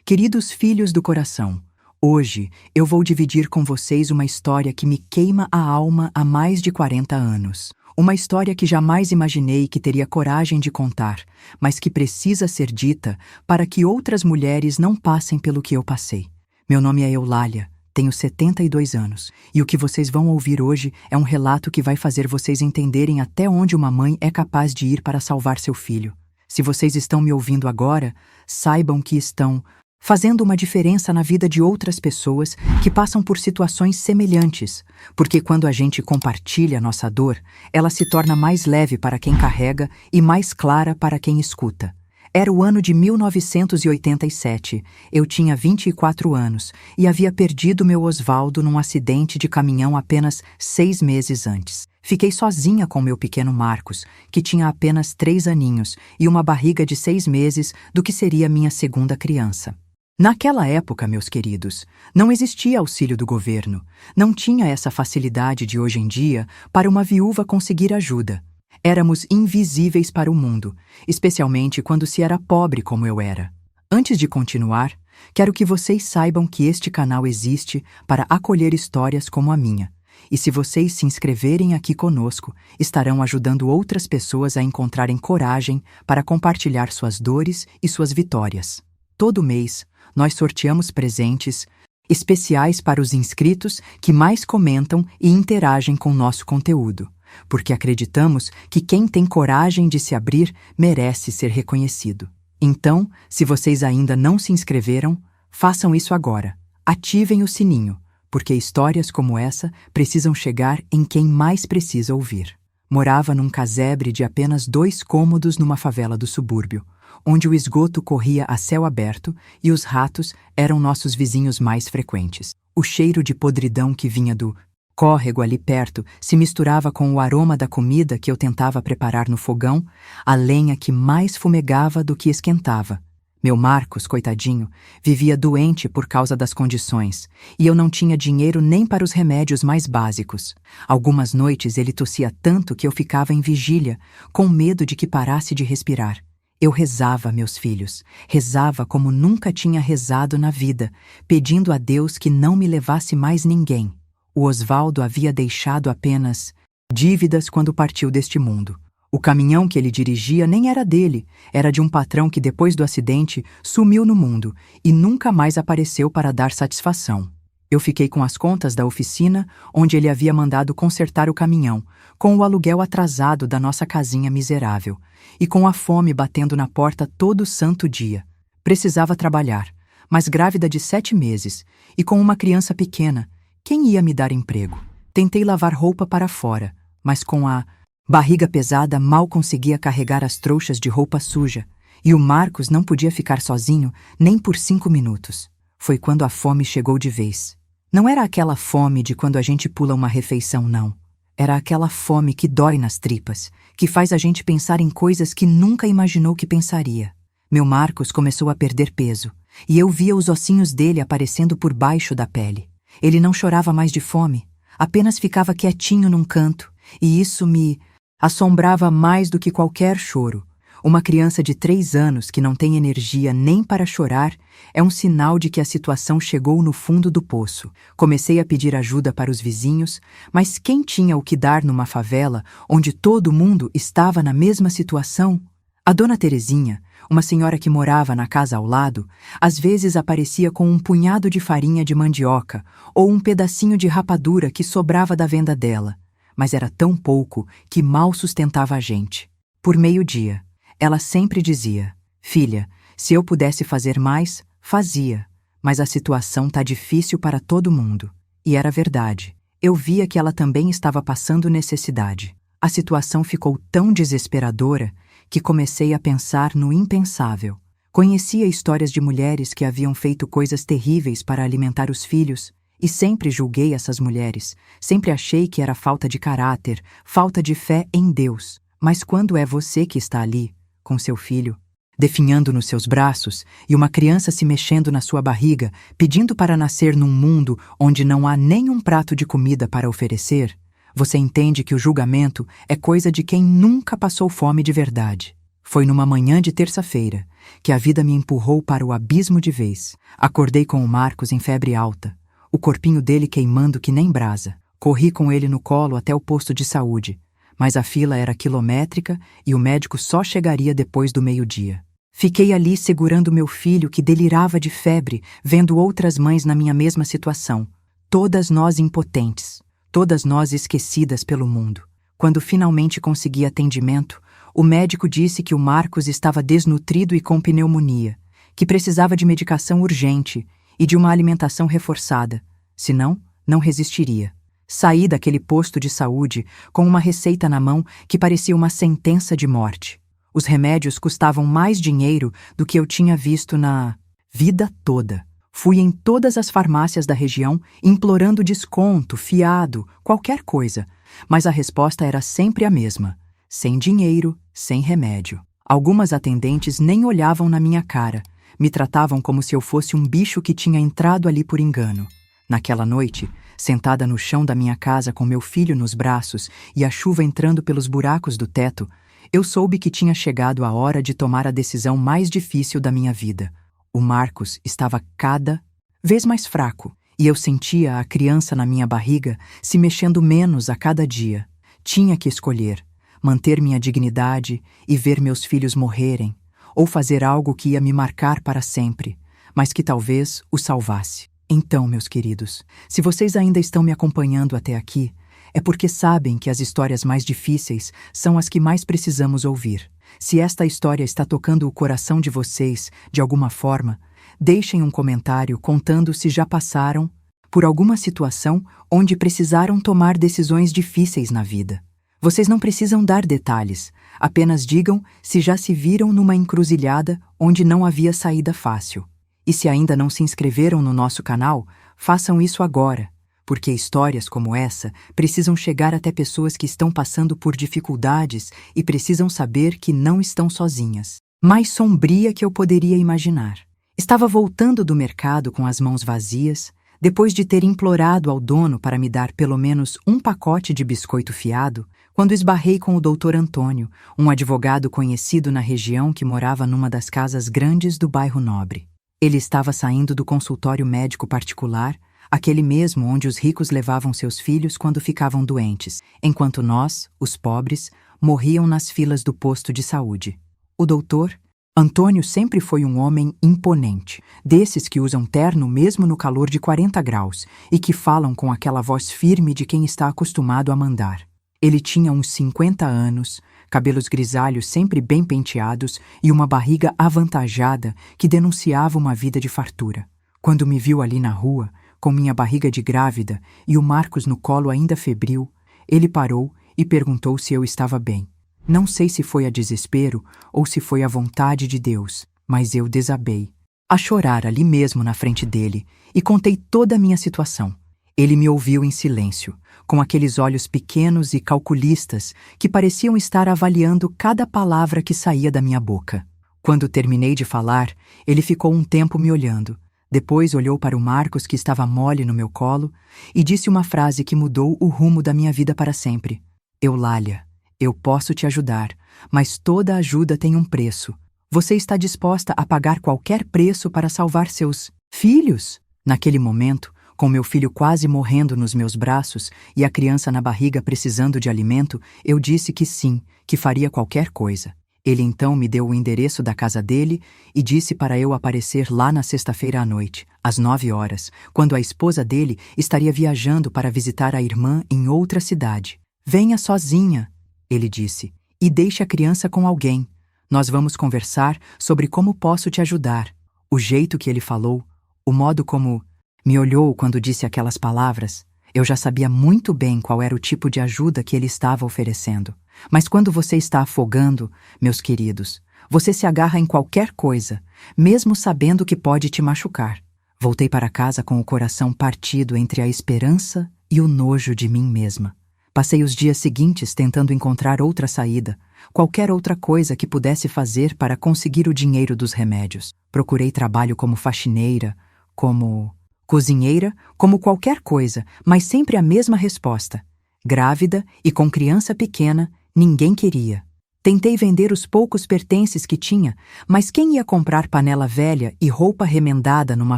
Queridos filhos do coração, hoje eu vou dividir com vocês uma história que me queima a alma há mais de 40 anos. Uma história que jamais imaginei que teria coragem de contar, mas que precisa ser dita para que outras mulheres não passem pelo que eu passei. Meu nome é Eulália, tenho 72 anos, e o que vocês vão ouvir hoje é um relato que vai fazer vocês entenderem até onde uma mãe é capaz de ir para salvar seu filho. Se vocês estão me ouvindo agora, saibam que estão fazendo uma diferença na vida de outras pessoas que passam por situações semelhantes, porque quando a gente compartilha nossa dor, ela se torna mais leve para quem carrega e mais clara para quem escuta. Era o ano de 1987, eu tinha 24 anos e havia perdido meu Osvaldo num acidente de caminhão apenas 6 meses antes. Fiquei sozinha com meu pequeno Marcos, que tinha apenas 3 aninhos e uma barriga de 6 meses do que seria minha segunda criança. Naquela época, meus queridos, não existia auxílio do governo, não tinha essa facilidade de hoje em dia para uma viúva conseguir ajuda. Éramos invisíveis para o mundo, especialmente quando se era pobre como eu era. Antes de continuar, quero que vocês saibam que este canal existe para acolher histórias como a minha. E se vocês se inscreverem aqui conosco, estarão ajudando outras pessoas a encontrarem coragem para compartilhar suas dores e suas vitórias. Todo mês, nós sorteamos presentes especiais para os inscritos que mais comentam e interagem com nosso conteúdo, porque acreditamos que quem tem coragem de se abrir merece ser reconhecido. Então, se vocês ainda não se inscreveram, façam isso agora. Ativem o sininho, porque histórias como essa precisam chegar em quem mais precisa ouvir. Morava num casebre de apenas 2 cômodos numa favela do subúrbio, onde o esgoto corria a céu aberto e os ratos eram nossos vizinhos mais frequentes. O cheiro de podridão que vinha do córrego ali perto se misturava com o aroma da comida que eu tentava preparar no fogão, a lenha que mais fumegava do que esquentava. Meu Marcos, coitadinho, vivia doente por causa das condições, e eu não tinha dinheiro nem para os remédios mais básicos. Algumas noites ele tossia tanto que eu ficava em vigília, com medo de que parasse de respirar. Eu rezava, meus filhos, rezava como nunca tinha rezado na vida, pedindo a Deus que não me levasse mais ninguém. O Osvaldo havia deixado apenas dívidas quando partiu deste mundo. O caminhão que ele dirigia nem era dele, era de um patrão que depois do acidente sumiu no mundo e nunca mais apareceu para dar satisfação. Eu fiquei com as contas da oficina onde ele havia mandado consertar o caminhão, com o aluguel atrasado da nossa casinha miserável e com a fome batendo na porta todo santo dia. Precisava trabalhar, mas grávida de 7 meses e com uma criança pequena, quem ia me dar emprego? Tentei lavar roupa para fora, mas com a barriga pesada mal conseguia carregar as trouxas de roupa suja, e o Marcos não podia ficar sozinho nem por 5 minutos. Foi quando a fome chegou de vez. Não era aquela fome de quando a gente pula uma refeição, não. Era aquela fome que dói nas tripas, que faz a gente pensar em coisas que nunca imaginou que pensaria. Meu Marcos começou a perder peso, e eu via os ossinhos dele aparecendo por baixo da pele. Ele não chorava mais de fome, apenas ficava quietinho num canto, e isso me assombrava mais do que qualquer choro. Uma criança de 3 anos que não tem energia nem para chorar é um sinal de que a situação chegou no fundo do poço. Comecei a pedir ajuda para os vizinhos, mas quem tinha o que dar numa favela onde todo mundo estava na mesma situação? A dona Terezinha, uma senhora que morava na casa ao lado, às vezes aparecia com um punhado de farinha de mandioca ou um pedacinho de rapadura que sobrava da venda dela, mas era tão pouco que mal sustentava a gente. Por meio-dia, ela sempre dizia: "Filha, se eu pudesse fazer mais, fazia, mas a situação tá difícil para todo mundo." E era verdade. Eu via que ela também estava passando necessidade. A situação ficou tão desesperadora que comecei a pensar no impensável. Conhecia histórias de mulheres que haviam feito coisas terríveis para alimentar os filhos, e sempre julguei essas mulheres, sempre achei que era falta de caráter, falta de fé em Deus. Mas quando é você que está ali, com seu filho, definhando nos seus braços, e uma criança se mexendo na sua barriga, pedindo para nascer num mundo onde não há nem um prato de comida para oferecer, você entende que o julgamento é coisa de quem nunca passou fome de verdade. Foi numa manhã de terça-feira, que a vida me empurrou para o abismo de vez. Acordei com o Marcos em febre alta, o corpinho dele queimando que nem brasa. Corri com ele no colo até o posto de saúde, mas a fila era quilométrica e o médico só chegaria depois do meio-dia. Fiquei ali segurando meu filho que delirava de febre, vendo outras mães na minha mesma situação. Todas nós impotentes, todas nós esquecidas pelo mundo. Quando finalmente consegui atendimento, o médico disse que o Marcos estava desnutrido e com pneumonia, que precisava de medicação urgente e de uma alimentação reforçada, senão não resistiria. Saí daquele posto de saúde com uma receita na mão que parecia uma sentença de morte. Os remédios custavam mais dinheiro do que eu tinha visto na vida toda. Fui em todas as farmácias da região implorando desconto, fiado, qualquer coisa, mas a resposta era sempre a mesma: sem dinheiro, sem remédio. Algumas atendentes nem olhavam na minha cara, me tratavam como se eu fosse um bicho que tinha entrado ali por engano. Naquela noite, sentada no chão da minha casa com meu filho nos braços e a chuva entrando pelos buracos do teto, eu soube que tinha chegado a hora de tomar a decisão mais difícil da minha vida. O Marcos estava cada vez mais fraco, e eu sentia a criança na minha barriga se mexendo menos a cada dia. Tinha que escolher: manter minha dignidade e ver meus filhos morrerem, ou fazer algo que ia me marcar para sempre, mas que talvez o salvasse. Então, meus queridos, se vocês ainda estão me acompanhando até aqui, é porque sabem que as histórias mais difíceis são as que mais precisamos ouvir. Se esta história está tocando o coração de vocês, de alguma forma, deixem um comentário contando se já passaram por alguma situação onde precisaram tomar decisões difíceis na vida. Vocês não precisam dar detalhes, apenas digam se já se viram numa encruzilhada onde não havia saída fácil. E se ainda não se inscreveram no nosso canal, façam isso agora, porque histórias como essa precisam chegar até pessoas que estão passando por dificuldades e precisam saber que não estão sozinhas. Mais sombria que eu poderia imaginar. Estava voltando do mercado com as mãos vazias, depois de ter implorado ao dono para me dar pelo menos um pacote de biscoito fiado, quando esbarrei com o Dr. Antônio, um advogado conhecido na região que morava numa das casas grandes do bairro Nobre. Ele estava saindo do consultório médico particular, aquele mesmo onde os ricos levavam seus filhos quando ficavam doentes, enquanto nós, os pobres, morriam nas filas do posto de saúde. O doutor Antônio sempre foi um homem imponente, desses que usam terno mesmo no calor de 40 graus e que falam com aquela voz firme de quem está acostumado a mandar. Ele tinha uns 50 anos, cabelos grisalhos sempre bem penteados e uma barriga avantajada que denunciava uma vida de fartura. Quando me viu ali na rua, com minha barriga de grávida e o Marcos no colo ainda febril, ele parou e perguntou se eu estava bem. Não sei se foi a desespero ou se foi a vontade de Deus, mas eu desabei a chorar ali mesmo na frente dele e contei toda a minha situação. Ele me ouviu em silêncio, com aqueles olhos pequenos e calculistas que pareciam estar avaliando cada palavra que saía da minha boca. Quando terminei de falar, ele ficou um tempo me olhando. Depois olhou para o Marcos, que estava mole no meu colo, e disse uma frase que mudou o rumo da minha vida para sempre. Eulália, eu posso te ajudar, mas toda ajuda tem um preço. Você está disposta a pagar qualquer preço para salvar seus filhos? Naquele momento, com meu filho quase morrendo nos meus braços e a criança na barriga precisando de alimento, eu disse que sim, que faria qualquer coisa. Ele então me deu o endereço da casa dele e disse para eu aparecer lá na sexta-feira à noite, às 9 horas, quando a esposa dele estaria viajando para visitar a irmã em outra cidade. Venha sozinha, ele disse, e deixe a criança com alguém. Nós vamos conversar sobre como posso te ajudar. O jeito que ele falou, o modo como me olhou quando disse aquelas palavras, eu já sabia muito bem qual era o tipo de ajuda que ele estava oferecendo. Mas quando você está afogando, meus queridos, você se agarra em qualquer coisa, mesmo sabendo que pode te machucar. Voltei para casa com o coração partido entre a esperança e o nojo de mim mesma. Passei os dias seguintes tentando encontrar outra saída, qualquer outra coisa que pudesse fazer para conseguir o dinheiro dos remédios. Procurei trabalho como faxineira, como cozinheira, como qualquer coisa, mas sempre a mesma resposta. Grávida e com criança pequena, ninguém queria. Tentei vender os poucos pertences que tinha, mas quem ia comprar panela velha e roupa remendada numa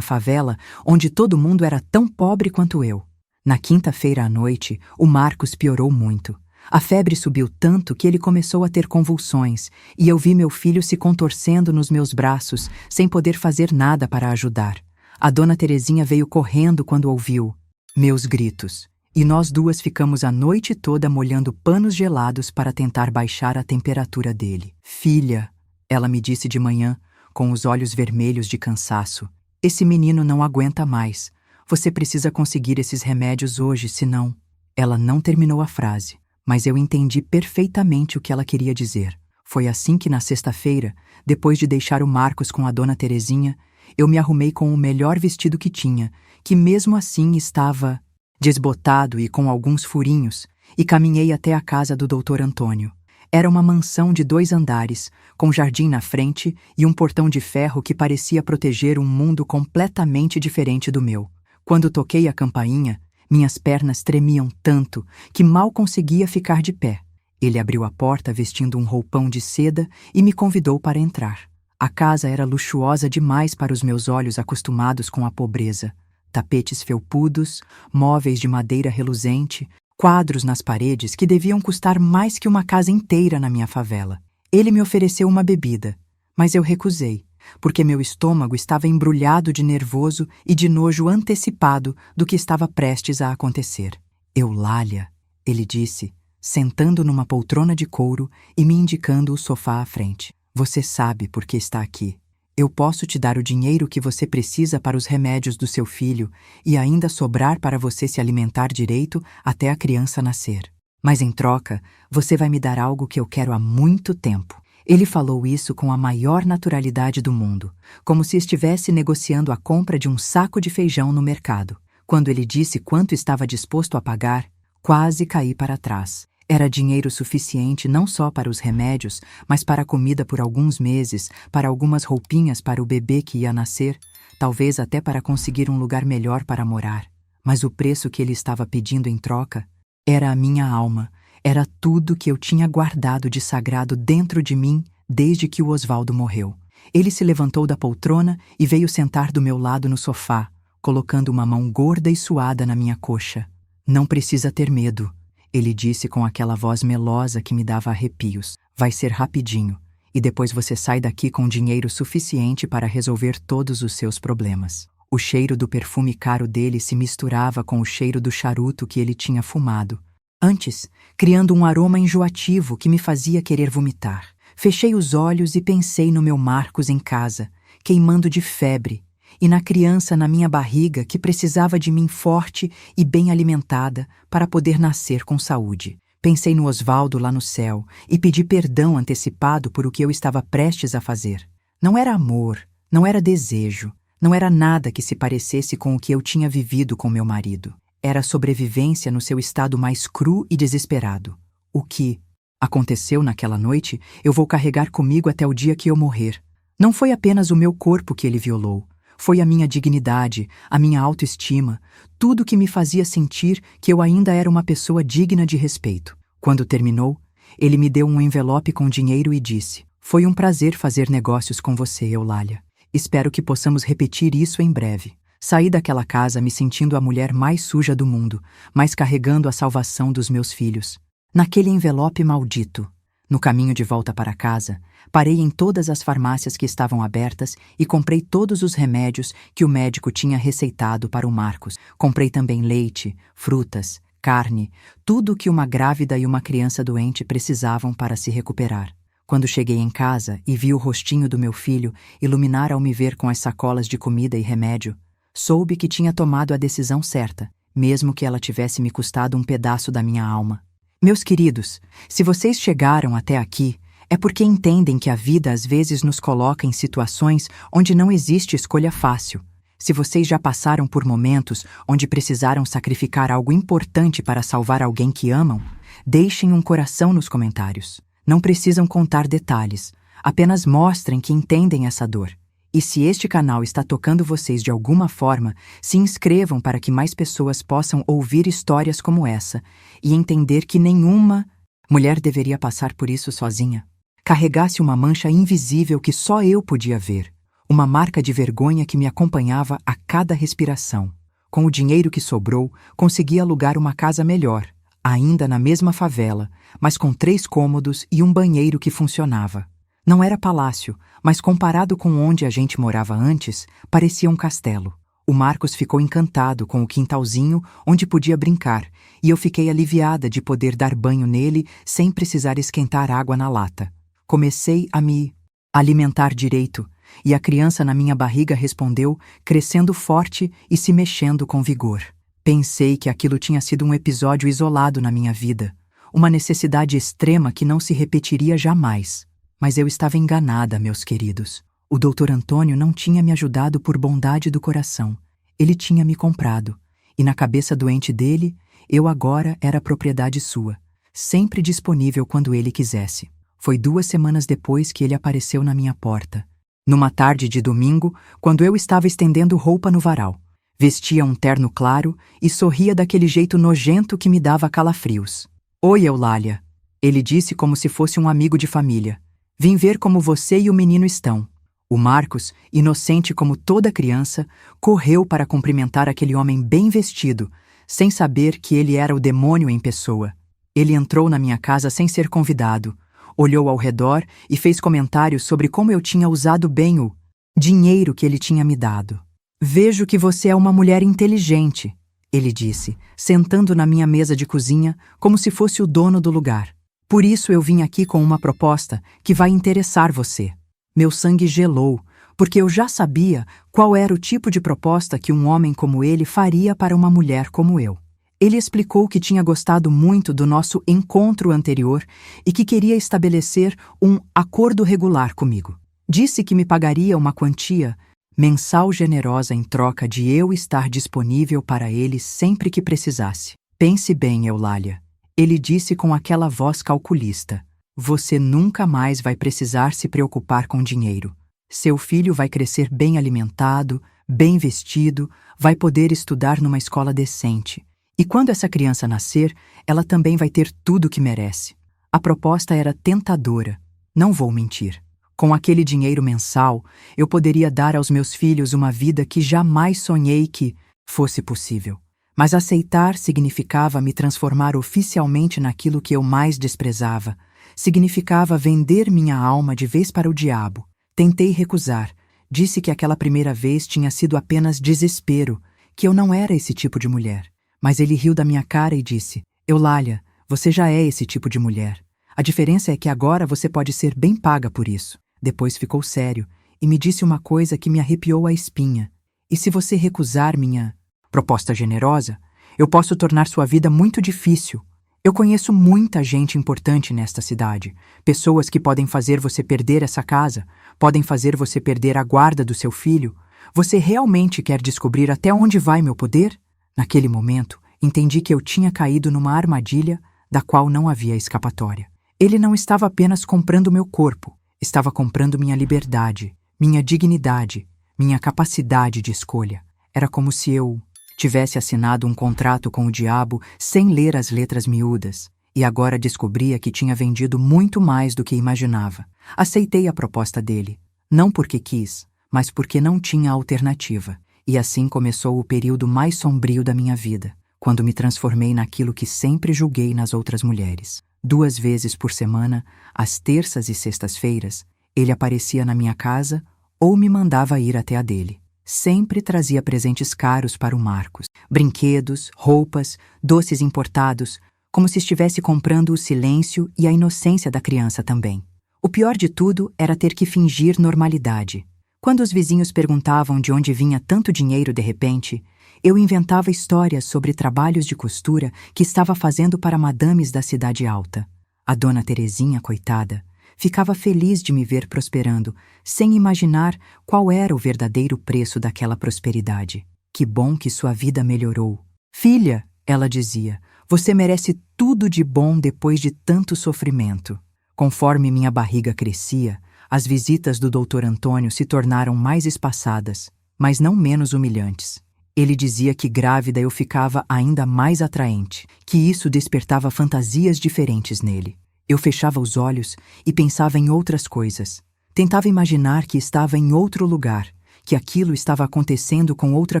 favela onde todo mundo era tão pobre quanto eu? Na quinta-feira à noite, o Marcos piorou muito. A febre subiu tanto que ele começou a ter convulsões, e eu vi meu filho se contorcendo nos meus braços, sem poder fazer nada para ajudar. A dona Terezinha veio correndo quando ouviu meus gritos, e nós duas ficamos a noite toda molhando panos gelados para tentar baixar a temperatura dele. Filha, ela me disse de manhã, com os olhos vermelhos de cansaço, esse menino não aguenta mais. Você precisa conseguir esses remédios hoje, senão... Ela não terminou a frase, mas eu entendi perfeitamente o que ela queria dizer. Foi assim que na sexta-feira, depois de deixar o Marcos com a dona Terezinha, eu me arrumei com o melhor vestido que tinha, que mesmo assim estava desbotado e com alguns furinhos, e caminhei até a casa do Dr. Antônio. Era uma mansão de 2 andares, com jardim na frente e um portão de ferro que parecia proteger um mundo completamente diferente do meu. Quando toquei a campainha, minhas pernas tremiam tanto que mal conseguia ficar de pé. Ele abriu a porta vestindo um roupão de seda e me convidou para entrar. A casa era luxuosa demais para os meus olhos acostumados com a pobreza. Tapetes felpudos, móveis de madeira reluzente, quadros nas paredes que deviam custar mais que uma casa inteira na minha favela. Ele me ofereceu uma bebida, mas eu recusei, porque meu estômago estava embrulhado de nervoso e de nojo antecipado do que estava prestes a acontecer. Eulália, ele disse, sentando numa poltrona de couro e me indicando o sofá à frente. Você sabe por que está aqui. Eu posso te dar o dinheiro que você precisa para os remédios do seu filho e ainda sobrar para você se alimentar direito até a criança nascer. Mas em troca, você vai me dar algo que eu quero há muito tempo. Ele falou isso com a maior naturalidade do mundo, como se estivesse negociando a compra de um saco de feijão no mercado. Quando ele disse quanto estava disposto a pagar, quase caí para trás. Era dinheiro suficiente não só para os remédios, mas para a comida por alguns meses, para algumas roupinhas para o bebê que ia nascer, talvez até para conseguir um lugar melhor para morar. Mas o preço que ele estava pedindo em troca era a minha alma, era tudo que eu tinha guardado de sagrado dentro de mim desde que o Osvaldo morreu. Ele se levantou da poltrona e veio sentar do meu lado no sofá, colocando uma mão gorda e suada na minha coxa. Não precisa ter medo. Ele disse com aquela voz melosa que me dava arrepios. Vai ser rapidinho, e depois você sai daqui com dinheiro suficiente para resolver todos os seus problemas. O cheiro do perfume caro dele se misturava com o cheiro do charuto que ele tinha fumado, antes criando um aroma enjoativo que me fazia querer vomitar. Fechei os olhos e pensei no meu Marcos em casa, queimando de febre, e na criança na minha barriga que precisava de mim forte e bem alimentada para poder nascer com saúde. Pensei no Osvaldo lá no céu e pedi perdão antecipado por o que eu estava prestes a fazer. Não era amor, não era desejo, não era nada que se parecesse com o que eu tinha vivido com meu marido. Era sobrevivência no seu estado mais cru e desesperado. O que aconteceu naquela noite eu vou carregar comigo até o dia que eu morrer. Não foi apenas o meu corpo que ele violou. Foi a minha dignidade, a minha autoestima, tudo que me fazia sentir que eu ainda era uma pessoa digna de respeito. Quando terminou, ele me deu um envelope com dinheiro e disse: foi um prazer fazer negócios com você, Eulália. Espero que possamos repetir isso em breve. Saí daquela casa me sentindo a mulher mais suja do mundo, mas carregando a salvação dos meus filhos. Naquele envelope maldito, no caminho de volta para casa, parei em todas as farmácias que estavam abertas e comprei todos os remédios que o médico tinha receitado para o Marcos. Comprei também leite, frutas, carne, tudo o que uma grávida e uma criança doente precisavam para se recuperar. Quando cheguei em casa e vi o rostinho do meu filho iluminar ao me ver com as sacolas de comida e remédio, soube que tinha tomado a decisão certa, mesmo que ela tivesse me custado um pedaço da minha alma. Meus queridos, se vocês chegaram até aqui, é porque entendem que a vida às vezes nos coloca em situações onde não existe escolha fácil. Se vocês já passaram por momentos onde precisaram sacrificar algo importante para salvar alguém que amam, deixem um coração nos comentários. Não precisam contar detalhes, apenas mostrem que entendem essa dor. E se este canal está tocando vocês de alguma forma, se inscrevam para que mais pessoas possam ouvir histórias como essa e entender que nenhuma mulher deveria passar por isso sozinha. carregasse uma mancha invisível que só eu podia ver, uma marca de vergonha que me acompanhava a cada respiração. Com o dinheiro que sobrou, consegui alugar uma casa melhor, ainda na mesma favela, mas com 3 cômodos e um banheiro que funcionava. Não era palácio, mas comparado com onde a gente morava antes, parecia um castelo. O Marcos ficou encantado com o quintalzinho onde podia brincar, e eu fiquei aliviada de poder dar banho nele sem precisar esquentar água na lata. Comecei a me alimentar direito, e a criança na minha barriga respondeu, crescendo forte e se mexendo com vigor. Pensei que aquilo tinha sido um episódio isolado na minha vida, uma necessidade extrema que não se repetiria jamais. Mas eu estava enganada, meus queridos. O Dr. Antônio não tinha me ajudado por bondade do coração. Ele tinha me comprado, e na cabeça doente dele, eu agora era propriedade sua, sempre disponível quando ele quisesse. Foi 2 semanas depois que ele apareceu na minha porta. Numa tarde de domingo, quando eu estava estendendo roupa no varal. Vestia um terno claro e sorria daquele jeito nojento que me dava calafrios. "Oi, Eulália", ele disse como se fosse um amigo de família. "Vim ver como você e o menino estão." O Marcos, inocente como toda criança, correu para cumprimentar aquele homem bem vestido, sem saber que ele era o demônio em pessoa. Ele entrou na minha casa sem ser convidado, olhou ao redor e fez comentários sobre como eu tinha usado bem o dinheiro que ele tinha me dado. "Vejo que você é uma mulher inteligente", ele disse, sentando na minha mesa de cozinha como se fosse o dono do lugar. "Por isso eu vim aqui com uma proposta que vai interessar você." Meu sangue gelou, porque eu já sabia qual era o tipo de proposta que um homem como ele faria para uma mulher como eu. Ele explicou que tinha gostado muito do nosso encontro anterior e que queria estabelecer um acordo regular comigo. Disse que me pagaria uma quantia mensal generosa em troca de eu estar disponível para ele sempre que precisasse. "Pense bem, Eulália", ele disse com aquela voz calculista. "Você nunca mais vai precisar se preocupar com dinheiro. Seu filho vai crescer bem alimentado, bem vestido, vai poder estudar numa escola decente. E quando essa criança nascer, ela também vai ter tudo o que merece." A proposta era tentadora, não vou mentir. Com aquele dinheiro mensal, eu poderia dar aos meus filhos uma vida que jamais sonhei que fosse possível. Mas aceitar significava me transformar oficialmente naquilo que eu mais desprezava. Significava vender minha alma de vez para o diabo. Tentei recusar. Disse que aquela primeira vez tinha sido apenas desespero, que eu não era esse tipo de mulher. Mas ele riu da minha cara e disse: "Eulália, você já é esse tipo de mulher. A diferença é que agora você pode ser bem paga por isso." Depois ficou sério e me disse uma coisa que me arrepiou a espinha. "E se você recusar minha proposta generosa, eu posso tornar sua vida muito difícil. Eu conheço muita gente importante nesta cidade, pessoas que podem fazer você perder essa casa, podem fazer você perder a guarda do seu filho. Você realmente quer descobrir até onde vai meu poder?" Naquele momento, entendi que eu tinha caído numa armadilha da qual não havia escapatória. Ele não estava apenas comprando meu corpo, estava comprando minha liberdade, minha dignidade, minha capacidade de escolha. Era como se eu tivesse assinado um contrato com o diabo sem ler as letras miúdas, e agora descobria que tinha vendido muito mais do que imaginava. Aceitei a proposta dele, não porque quis, mas porque não tinha alternativa. E assim começou o período mais sombrio da minha vida, quando me transformei naquilo que sempre julguei nas outras mulheres. 2 vezes por semana, às terças e sextas-feiras, ele aparecia na minha casa ou me mandava ir até a dele. Sempre trazia presentes caros para o Marcos. Brinquedos, roupas, doces importados, como se estivesse comprando o silêncio e a inocência da criança também. O pior de tudo era ter que fingir normalidade. Quando os vizinhos perguntavam de onde vinha tanto dinheiro de repente, eu inventava histórias sobre trabalhos de costura que estava fazendo para madames da cidade alta. A dona Terezinha, coitada, ficava feliz de me ver prosperando, sem imaginar qual era o verdadeiro preço daquela prosperidade. "Que bom que sua vida melhorou. Filha", ela dizia, "você merece tudo de bom depois de tanto sofrimento." Conforme minha barriga crescia, as visitas do Dr. Antônio se tornaram mais espaçadas, mas não menos humilhantes. Ele dizia que grávida eu ficava ainda mais atraente, que isso despertava fantasias diferentes nele. Eu fechava os olhos e pensava em outras coisas. Tentava imaginar que estava em outro lugar, que aquilo estava acontecendo com outra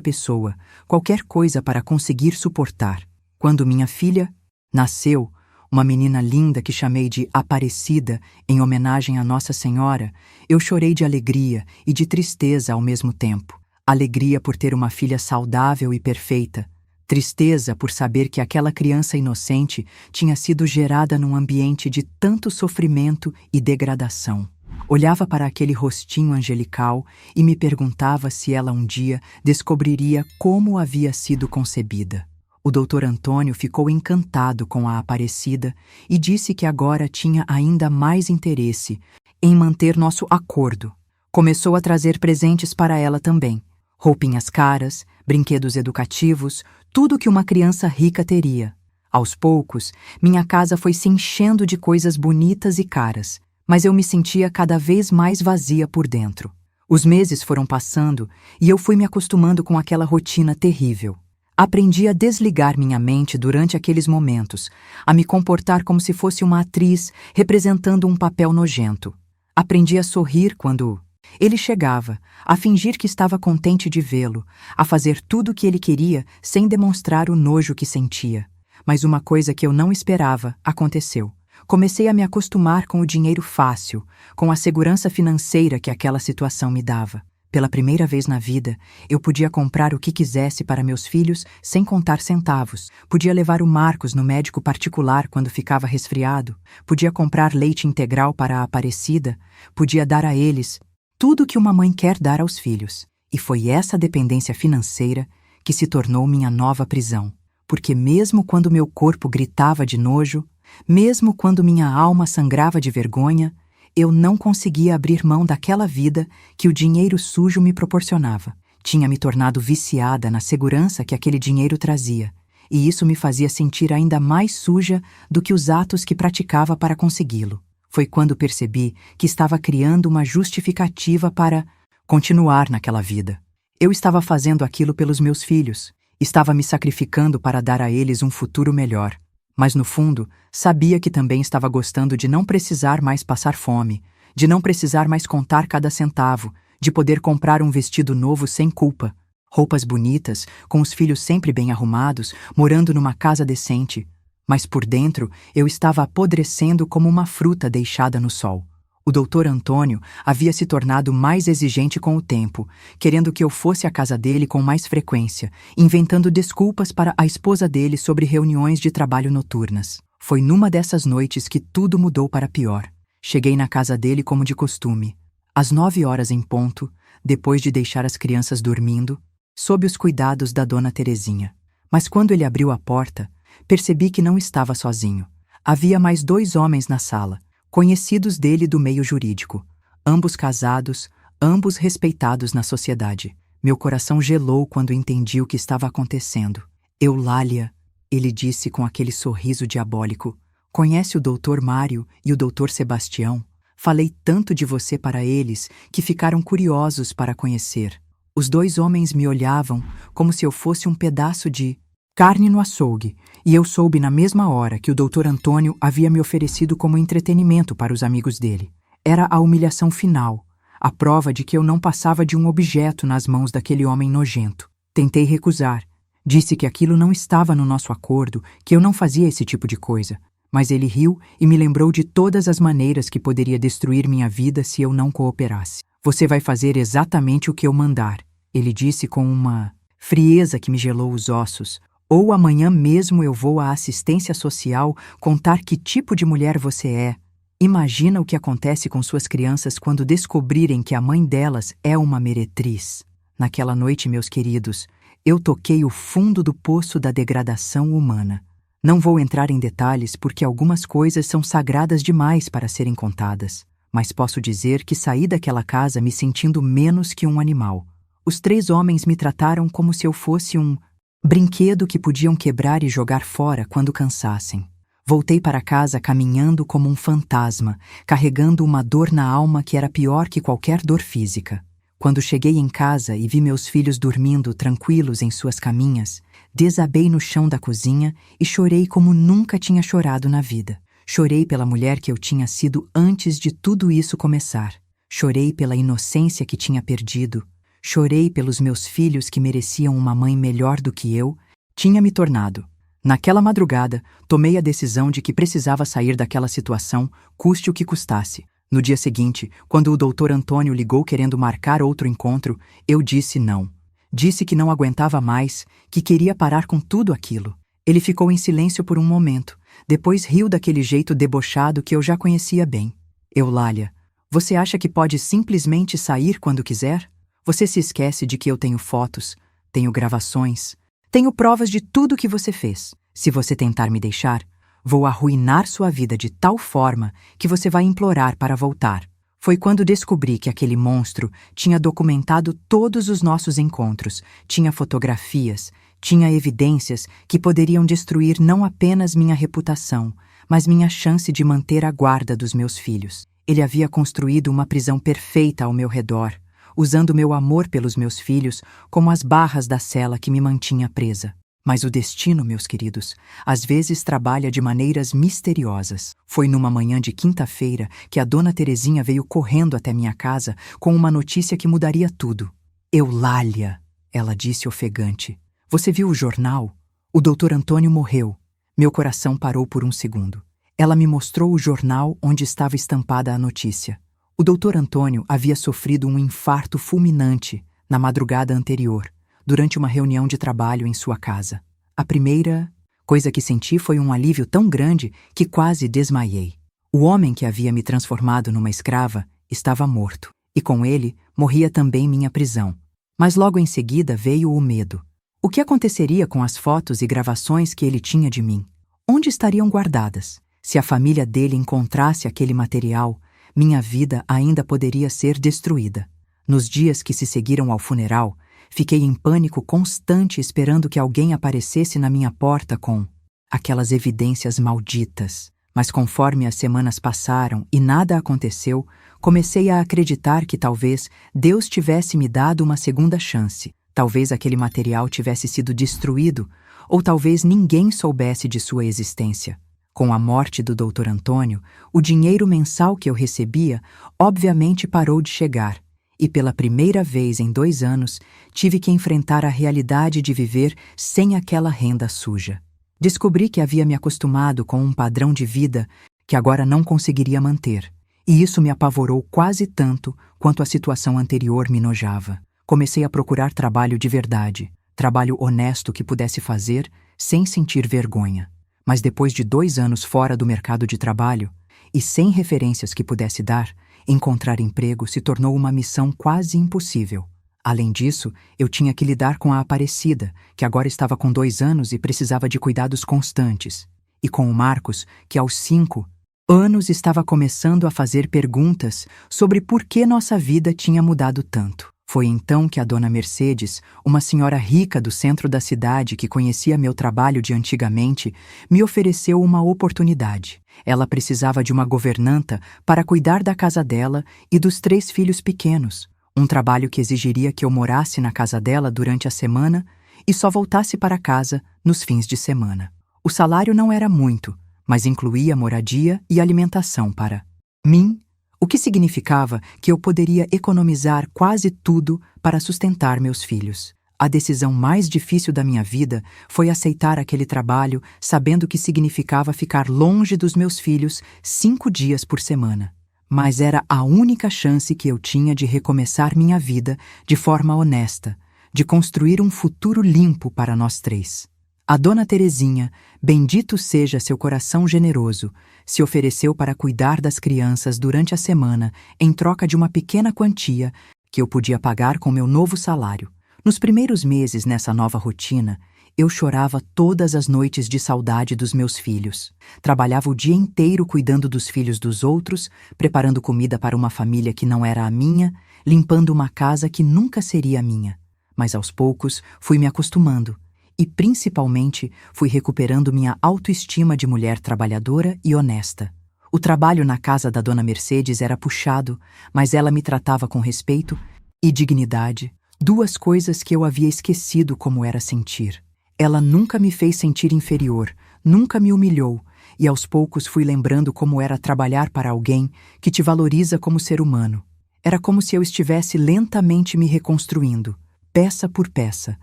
pessoa, qualquer coisa para conseguir suportar. Quando minha filha nasceu, uma menina linda que chamei de Aparecida, em homenagem a Nossa Senhora, eu chorei de alegria e de tristeza ao mesmo tempo. Alegria por ter uma filha saudável e perfeita. Tristeza por saber que aquela criança inocente tinha sido gerada num ambiente de tanto sofrimento e degradação. Olhava para aquele rostinho angelical e me perguntava se ela um dia descobriria como havia sido concebida. O Dr. Antônio ficou encantado com a Aparecida e disse que agora tinha ainda mais interesse em manter nosso acordo. Começou a trazer presentes para ela também. Roupinhas caras, brinquedos educativos, tudo que uma criança rica teria. Aos poucos, minha casa foi se enchendo de coisas bonitas e caras, mas eu me sentia cada vez mais vazia por dentro. Os meses foram passando e eu fui me acostumando com aquela rotina terrível. Aprendi a desligar minha mente durante aqueles momentos, a me comportar como se fosse uma atriz representando um papel nojento. Aprendi a sorrir quando ele chegava, a fingir que estava contente de vê-lo, a fazer tudo o que ele queria sem demonstrar o nojo que sentia. Mas uma coisa que eu não esperava aconteceu. Comecei a me acostumar com o dinheiro fácil, com a segurança financeira que aquela situação me dava. Pela primeira vez na vida, eu podia comprar o que quisesse para meus filhos sem contar centavos. Podia levar o Marcos no médico particular quando ficava resfriado. Podia comprar leite integral para a Aparecida. Podia dar a eles tudo que uma mãe quer dar aos filhos. E foi essa dependência financeira que se tornou minha nova prisão. Porque mesmo quando meu corpo gritava de nojo, mesmo quando minha alma sangrava de vergonha, eu não conseguia abrir mão daquela vida que o dinheiro sujo me proporcionava. Tinha me tornado viciada na segurança que aquele dinheiro trazia, e isso me fazia sentir ainda mais suja do que os atos que praticava para consegui-lo. Foi quando percebi que estava criando uma justificativa para continuar naquela vida. Eu estava fazendo aquilo pelos meus filhos, estava me sacrificando para dar a eles um futuro melhor. Mas no fundo, sabia que também estava gostando de não precisar mais passar fome, de não precisar mais contar cada centavo, de poder comprar um vestido novo sem culpa, roupas bonitas, com os filhos sempre bem arrumados, morando numa casa decente. Mas por dentro, eu estava apodrecendo como uma fruta deixada no sol. O Dr. Antônio havia se tornado mais exigente com o tempo, querendo que eu fosse à casa dele com mais frequência, inventando desculpas para a esposa dele sobre reuniões de trabalho noturnas. Foi numa dessas noites que tudo mudou para pior. Cheguei na casa dele como de costume, às 9 horas em ponto, depois de deixar as crianças dormindo, sob os cuidados da dona Terezinha. Mas quando ele abriu a porta, percebi que não estava sozinho. Havia mais 2 homens na sala, conhecidos dele do meio jurídico, ambos casados, ambos respeitados na sociedade. Meu coração gelou quando entendi o que estava acontecendo. Eulália, ele disse com aquele sorriso diabólico, conhece o Dr. Mário e o Dr. Sebastião? Falei tanto de você para eles que ficaram curiosos para conhecer. Os 2 homens me olhavam como se eu fosse um pedaço de carne no açougue, e eu soube na mesma hora que o Dr. Antônio havia me oferecido como entretenimento para os amigos dele. Era a humilhação final, a prova de que eu não passava de um objeto nas mãos daquele homem nojento. Tentei recusar. Disse que aquilo não estava no nosso acordo, que eu não fazia esse tipo de coisa. Mas ele riu e me lembrou de todas as maneiras que poderia destruir minha vida se eu não cooperasse. Você vai fazer exatamente o que eu mandar, ele disse com uma frieza que me gelou os ossos. Ou amanhã mesmo eu vou à assistência social contar que tipo de mulher você é. Imagina o que acontece com suas crianças quando descobrirem que a mãe delas é uma meretriz. Naquela noite, meus queridos, eu toquei o fundo do poço da degradação humana. Não vou entrar em detalhes porque algumas coisas são sagradas demais para serem contadas, mas posso dizer que saí daquela casa me sentindo menos que um animal. Os 3 homens me trataram como se eu fosse um brinquedo que podiam quebrar e jogar fora quando cansassem. Voltei para casa caminhando como um fantasma, carregando uma dor na alma que era pior que qualquer dor física. Quando cheguei em casa e vi meus filhos dormindo tranquilos em suas caminhas, desabei no chão da cozinha e chorei como nunca tinha chorado na vida. Chorei pela mulher que eu tinha sido antes de tudo isso começar. Chorei pela inocência que tinha perdido. Chorei pelos meus filhos que mereciam uma mãe melhor do que eu tinha me tornado. Naquela madrugada, tomei a decisão de que precisava sair daquela situação, custe o que custasse. No dia seguinte, quando o Dr. Antônio ligou querendo marcar outro encontro, eu disse não. Disse que não aguentava mais, que queria parar com tudo aquilo. Ele ficou em silêncio por um momento, depois riu daquele jeito debochado que eu já conhecia bem. Eulália, você acha que pode simplesmente sair quando quiser? Você se esquece de que eu tenho fotos, tenho gravações, tenho provas de tudo que você fez. Se você tentar me deixar, vou arruinar sua vida de tal forma que você vai implorar para voltar. Foi quando descobri que aquele monstro tinha documentado todos os nossos encontros, tinha fotografias, tinha evidências que poderiam destruir não apenas minha reputação, mas minha chance de manter a guarda dos meus filhos. Ele havia construído uma prisão perfeita ao meu redor, usando meu amor pelos meus filhos como as barras da cela que me mantinha presa. Mas o destino, meus queridos, às vezes trabalha de maneiras misteriosas. Foi numa manhã de quinta-feira que a dona Terezinha veio correndo até minha casa com uma notícia que mudaria tudo. Eulália, ela disse ofegante. Você viu o jornal? O Dr. Antônio morreu. Meu coração parou por um segundo. Ela me mostrou o jornal onde estava estampada a notícia. O Dr. Antônio havia sofrido um infarto fulminante na madrugada anterior, durante uma reunião de trabalho em sua casa. A primeira coisa que senti foi um alívio tão grande que quase desmaiei. O homem que havia me transformado numa escrava estava morto, e com ele morria também minha prisão. Mas logo em seguida veio o medo. O que aconteceria com as fotos e gravações que ele tinha de mim? Onde estariam guardadas? Se a família dele encontrasse aquele material, minha vida ainda poderia ser destruída. Nos dias que se seguiram ao funeral, fiquei em pânico constante esperando que alguém aparecesse na minha porta com aquelas evidências malditas. Mas conforme as semanas passaram e nada aconteceu, comecei a acreditar que talvez Deus tivesse me dado uma segunda chance. Talvez aquele material tivesse sido destruído, ou talvez ninguém soubesse de sua existência. Com a morte do Dr. Antônio, o dinheiro mensal que eu recebia obviamente parou de chegar, e pela primeira vez em 2 anos tive que enfrentar a realidade de viver sem aquela renda suja. Descobri que havia me acostumado com um padrão de vida que agora não conseguiria manter, e isso me apavorou quase tanto quanto a situação anterior me nojava. Comecei a procurar trabalho de verdade, trabalho honesto que pudesse fazer sem sentir vergonha. Mas depois de 2 anos fora do mercado de trabalho e sem referências que pudesse dar, encontrar emprego se tornou uma missão quase impossível. Além disso, eu tinha que lidar com a Aparecida, que agora estava com 2 anos e precisava de cuidados constantes, e com o Marcos, que aos 5 anos estava começando a fazer perguntas sobre por que nossa vida tinha mudado tanto. Foi então que a dona Mercedes, uma senhora rica do centro da cidade que conhecia meu trabalho de antigamente, me ofereceu uma oportunidade. Ela precisava de uma governanta para cuidar da casa dela e dos 3 filhos pequenos, um trabalho que exigiria que eu morasse na casa dela durante a semana e só voltasse para casa nos fins de semana. O salário não era muito, mas incluía moradia e alimentação para mim, o que significava que eu poderia economizar quase tudo para sustentar meus filhos. A decisão mais difícil da minha vida foi aceitar aquele trabalho, sabendo que significava ficar longe dos meus filhos 5 dias por semana. Mas era a única chance que eu tinha de recomeçar minha vida de forma honesta, de construir um futuro limpo para nós 3. A dona Terezinha, bendito seja seu coração generoso, se ofereceu para cuidar das crianças durante a semana em troca de uma pequena quantia que eu podia pagar com meu novo salário. Nos primeiros meses nessa nova rotina, eu chorava todas as noites de saudade dos meus filhos. Trabalhava o dia inteiro cuidando dos filhos dos outros, preparando comida para uma família que não era a minha, limpando uma casa que nunca seria a minha. Mas aos poucos fui me acostumando. E, principalmente, fui recuperando minha autoestima de mulher trabalhadora e honesta. O trabalho na casa da dona Mercedes era puxado, mas ela me tratava com respeito e dignidade, 2 coisas que eu havia esquecido como era sentir. Ela nunca me fez sentir inferior, nunca me humilhou, e aos poucos fui lembrando como era trabalhar para alguém que te valoriza como ser humano. Era como se eu estivesse lentamente me reconstruindo, peça por peça,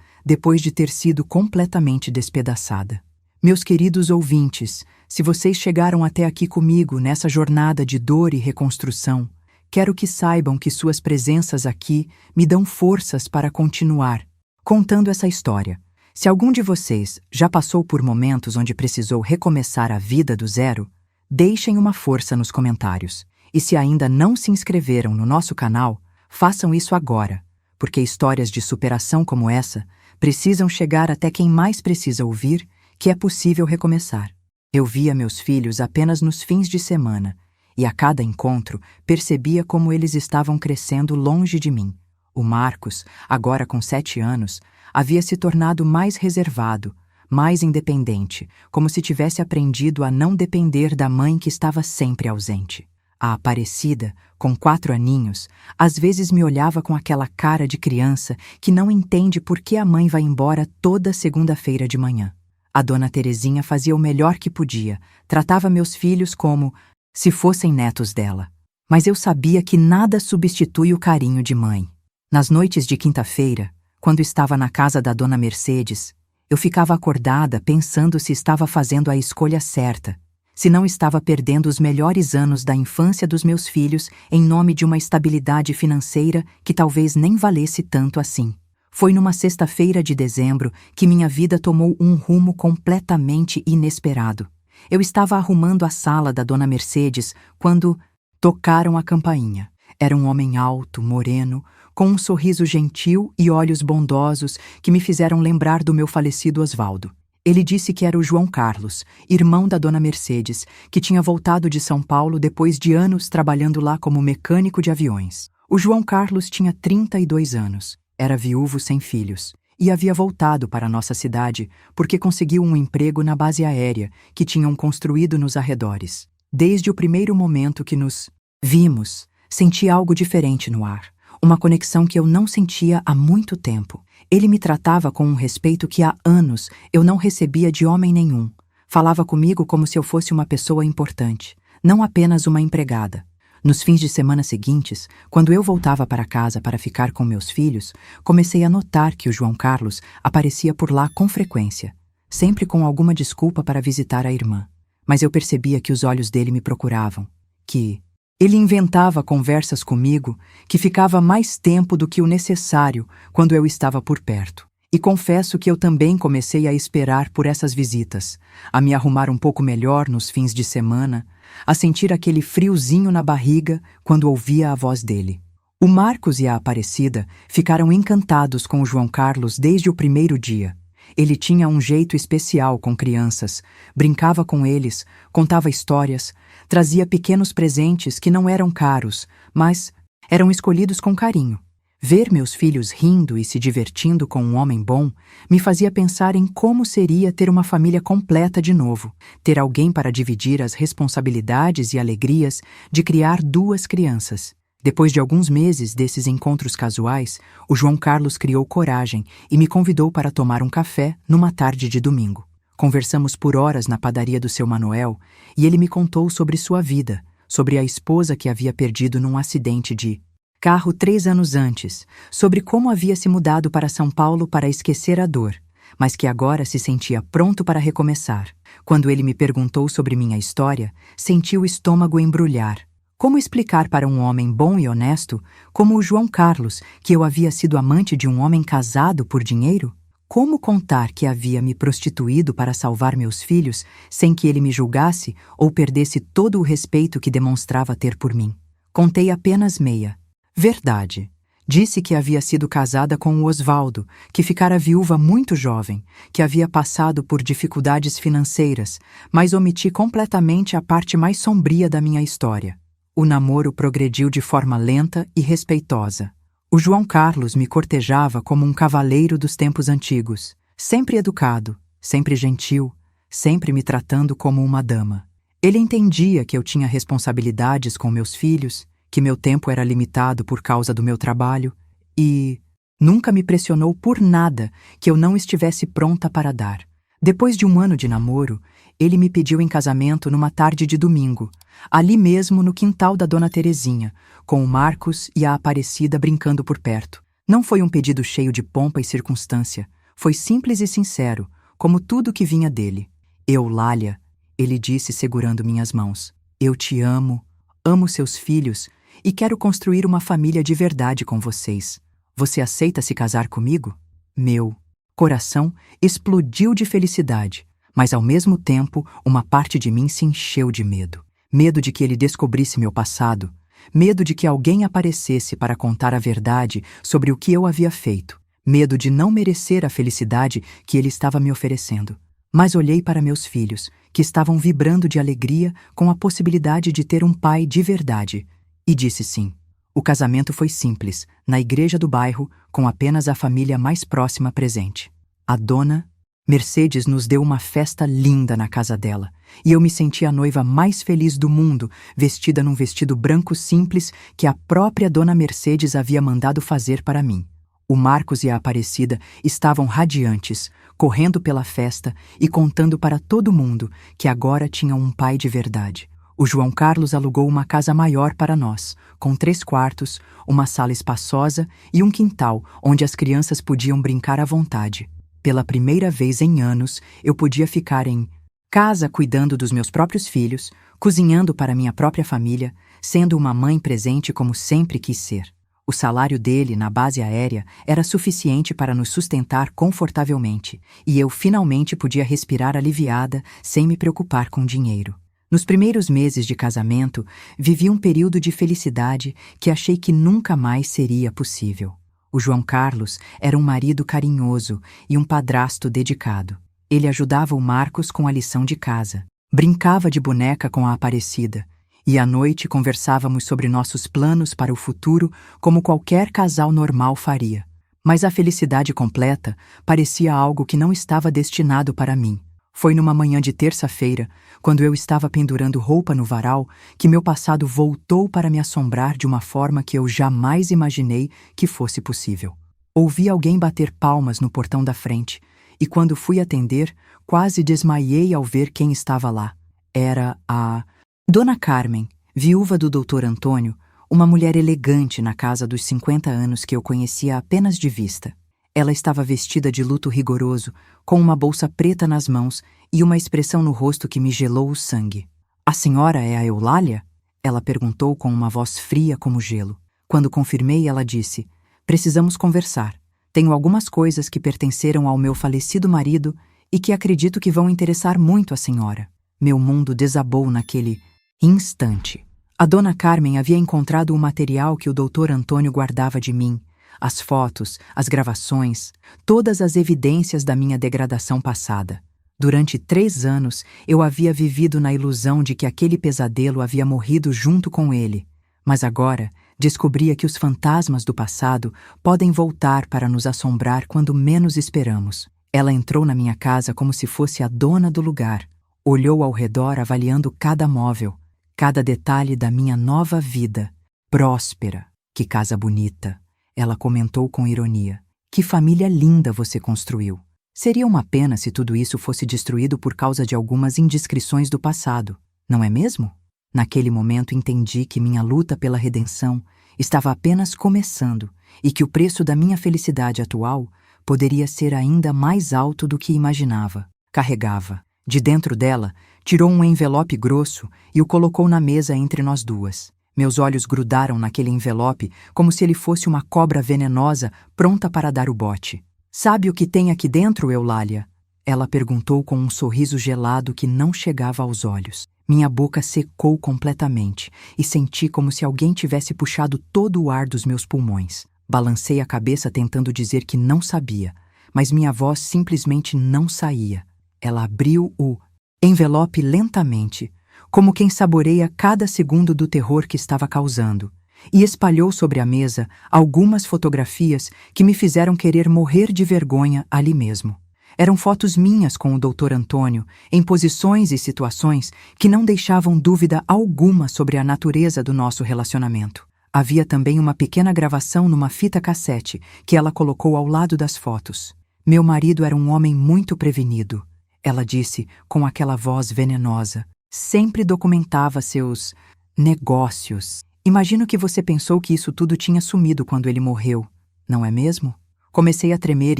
depois de ter sido completamente despedaçada. Meus queridos ouvintes, se vocês chegaram até aqui comigo nessa jornada de dor e reconstrução, quero que saibam que suas presenças aqui me dão forças para continuar contando essa história. Se algum de vocês já passou por momentos onde precisou recomeçar a vida do zero, deixem uma força nos comentários. E se ainda não se inscreveram no nosso canal, façam isso agora, porque histórias de superação como essa precisam chegar até quem mais precisa ouvir que é possível recomeçar. Eu via meus filhos apenas nos fins de semana, e a cada encontro percebia como eles estavam crescendo longe de mim. O Marcos, agora com 7 anos, havia se tornado mais reservado, mais independente, como se tivesse aprendido a não depender da mãe que estava sempre ausente. A Aparecida, com 4 aninhos, às vezes me olhava com aquela cara de criança que não entende por que a mãe vai embora toda segunda-feira de manhã. A dona Terezinha fazia o melhor que podia, tratava meus filhos como se fossem netos dela. Mas eu sabia que nada substitui o carinho de mãe. Nas noites de quinta-feira, quando estava na casa da dona Mercedes, eu ficava acordada pensando se estava fazendo a escolha certa, se não estava perdendo os melhores anos da infância dos meus filhos em nome de uma estabilidade financeira que talvez nem valesse tanto assim. Foi numa sexta-feira de dezembro que minha vida tomou um rumo completamente inesperado. Eu estava arrumando a sala da dona Mercedes quando tocaram a campainha. Era um homem alto, moreno, com um sorriso gentil e olhos bondosos que me fizeram lembrar do meu falecido Osvaldo. Ele disse que era o João Carlos, irmão da dona Mercedes, que tinha voltado de São Paulo depois de anos trabalhando lá como mecânico de aviões. O João Carlos tinha 32 anos, era viúvo sem filhos, e havia voltado para a nossa cidade porque conseguiu um emprego na base aérea que tinham construído nos arredores. Desde o primeiro momento que nos vimos, senti algo diferente no ar. Uma conexão que eu não sentia há muito tempo. Ele me tratava com um respeito que há anos eu não recebia de homem nenhum. Falava comigo como se eu fosse uma pessoa importante, não apenas uma empregada. Nos fins de semana seguintes, quando eu voltava para casa para ficar com meus filhos, comecei a notar que o João Carlos aparecia por lá com frequência, sempre com alguma desculpa para visitar a irmã. Mas eu percebia que os olhos dele me procuravam, que ele inventava conversas comigo que ficava mais tempo do que o necessário quando eu estava por perto. E confesso que eu também comecei a esperar por essas visitas, a me arrumar um pouco melhor nos fins de semana, a sentir aquele friozinho na barriga quando ouvia a voz dele. O Marcos e a Aparecida ficaram encantados com o João Carlos desde o primeiro dia. Ele tinha um jeito especial com crianças, brincava com eles, contava histórias, trazia pequenos presentes que não eram caros, mas eram escolhidos com carinho. Ver meus filhos rindo e se divertindo com um homem bom me fazia pensar em como seria ter uma família completa de novo, ter alguém para dividir as responsabilidades e alegrias de criar 2 crianças. Depois de alguns meses desses encontros casuais, o João Carlos criou coragem e me convidou para tomar um café numa tarde de domingo. Conversamos por horas na padaria do seu Manuel e ele me contou sobre sua vida, sobre a esposa que havia perdido num acidente de carro 3 anos antes, sobre como havia se mudado para São Paulo para esquecer a dor, mas que agora se sentia pronto para recomeçar. Quando ele me perguntou sobre minha história, senti o estômago embrulhar. Como explicar para um homem bom e honesto, como o João Carlos, que eu havia sido amante de um homem casado por dinheiro? Como contar que havia me prostituído para salvar meus filhos sem que ele me julgasse ou perdesse todo o respeito que demonstrava ter por mim? Contei apenas meia verdade. Disse que havia sido casada com o Osvaldo, que ficara viúva muito jovem, que havia passado por dificuldades financeiras, mas omiti completamente a parte mais sombria da minha história. O namoro progrediu de forma lenta e respeitosa. O João Carlos me cortejava como um cavaleiro dos tempos antigos, sempre educado, sempre gentil, sempre me tratando como uma dama. Ele entendia que eu tinha responsabilidades com meus filhos, que meu tempo era limitado por causa do meu trabalho e nunca me pressionou por nada que eu não estivesse pronta para dar. Depois de um ano de namoro, ele me pediu em casamento numa tarde de domingo, ali mesmo no quintal da Dona Terezinha, com o Marcos e a Aparecida brincando por perto. Não foi um pedido cheio de pompa e circunstância, foi simples e sincero, como tudo que vinha dele. Eulália, ele disse segurando minhas mãos, eu te amo, amo seus filhos e quero construir uma família de verdade com vocês. Você aceita se casar comigo? Meu coração explodiu de felicidade, mas ao mesmo tempo uma parte de mim se encheu de medo. Medo de que ele descobrisse meu passado, medo de que alguém aparecesse para contar a verdade sobre o que eu havia feito, medo de não merecer a felicidade que ele estava me oferecendo. Mas olhei para meus filhos, que estavam vibrando de alegria com a possibilidade de ter um pai de verdade, e disse sim. O casamento foi simples, na igreja do bairro, com apenas a família mais próxima presente. A dona Mercedes nos deu uma festa linda na casa dela, e eu me senti a noiva mais feliz do mundo, vestida num vestido branco simples que a própria dona Mercedes havia mandado fazer para mim. O Marcos e a Aparecida estavam radiantes, correndo pela festa e contando para todo mundo que agora tinham um pai de verdade. O João Carlos alugou uma casa maior para nós, com 3 quartos, uma sala espaçosa e um quintal onde as crianças podiam brincar à vontade. Pela primeira vez em anos, eu podia ficar em casa cuidando dos meus próprios filhos, cozinhando para minha própria família, sendo uma mãe presente como sempre quis ser. O salário dele, na base aérea, era suficiente para nos sustentar confortavelmente, e eu finalmente podia respirar aliviada, sem me preocupar com dinheiro. Nos primeiros meses de casamento, vivi um período de felicidade que achei que nunca mais seria possível. O João Carlos era um marido carinhoso e um padrasto dedicado. Ele ajudava o Marcos com a lição de casa, brincava de boneca com a Aparecida, e à noite conversávamos sobre nossos planos para o futuro como qualquer casal normal faria. Mas a felicidade completa parecia algo que não estava destinado para mim. Foi numa manhã de terça-feira, quando eu estava pendurando roupa no varal, que meu passado voltou para me assombrar de uma forma que eu jamais imaginei que fosse possível. Ouvi alguém bater palmas no portão da frente, e quando fui atender, quase desmaiei ao ver quem estava lá. Era a Dona Carmen, viúva do Dr. Antônio, uma mulher elegante na casa dos 50 anos que eu conhecia apenas de vista. Ela estava vestida de luto rigoroso, com uma bolsa preta nas mãos e uma expressão no rosto que me gelou o sangue. A senhora é a Eulália? Ela perguntou com uma voz fria como gelo. Quando confirmei, ela disse, precisamos conversar. Tenho algumas coisas que pertenceram ao meu falecido marido e que acredito que vão interessar muito a senhora. Meu mundo desabou naquele instante. A Dona Carmen havia encontrado o material que o Dr. Antônio guardava de mim, as fotos, as gravações, todas as evidências da minha degradação passada. Durante 3 anos, eu havia vivido na ilusão de que aquele pesadelo havia morrido junto com ele, mas agora descobria que os fantasmas do passado podem voltar para nos assombrar quando menos esperamos. Ela entrou na minha casa como se fosse a dona do lugar, olhou ao redor avaliando cada móvel, cada detalhe da minha nova vida, próspera. Que casa bonita! Ela comentou com ironia. Que família linda você construiu. Seria uma pena se tudo isso fosse destruído por causa de algumas indiscrições do passado, não é mesmo? Naquele momento entendi que minha luta pela redenção estava apenas começando e que o preço da minha felicidade atual poderia ser ainda mais alto do que imaginava. Carregava. De dentro dela, tirou um envelope grosso e o colocou na mesa entre nós duas. Meus olhos grudaram naquele envelope como se ele fosse uma cobra venenosa pronta para dar o bote. Sabe o que tem aqui dentro, Eulália? Ela perguntou com um sorriso gelado que não chegava aos olhos. Minha boca secou completamente e senti como se alguém tivesse puxado todo o ar dos meus pulmões. Balancei a cabeça tentando dizer que não sabia, mas minha voz simplesmente não saía. Ela abriu o envelope lentamente, como quem saboreia cada segundo do terror que estava causando, e espalhou sobre a mesa algumas fotografias que me fizeram querer morrer de vergonha ali mesmo. Eram fotos minhas com o Dr. Antônio, em posições e situações que não deixavam dúvida alguma sobre a natureza do nosso relacionamento. Havia também uma pequena gravação numa fita cassete que ela colocou ao lado das fotos. Meu marido era um homem muito prevenido. ela disse com aquela voz venenosa. Sempre documentava seus negócios. Imagino que você pensou que isso tudo tinha sumido quando ele morreu, não é mesmo? Comecei a tremer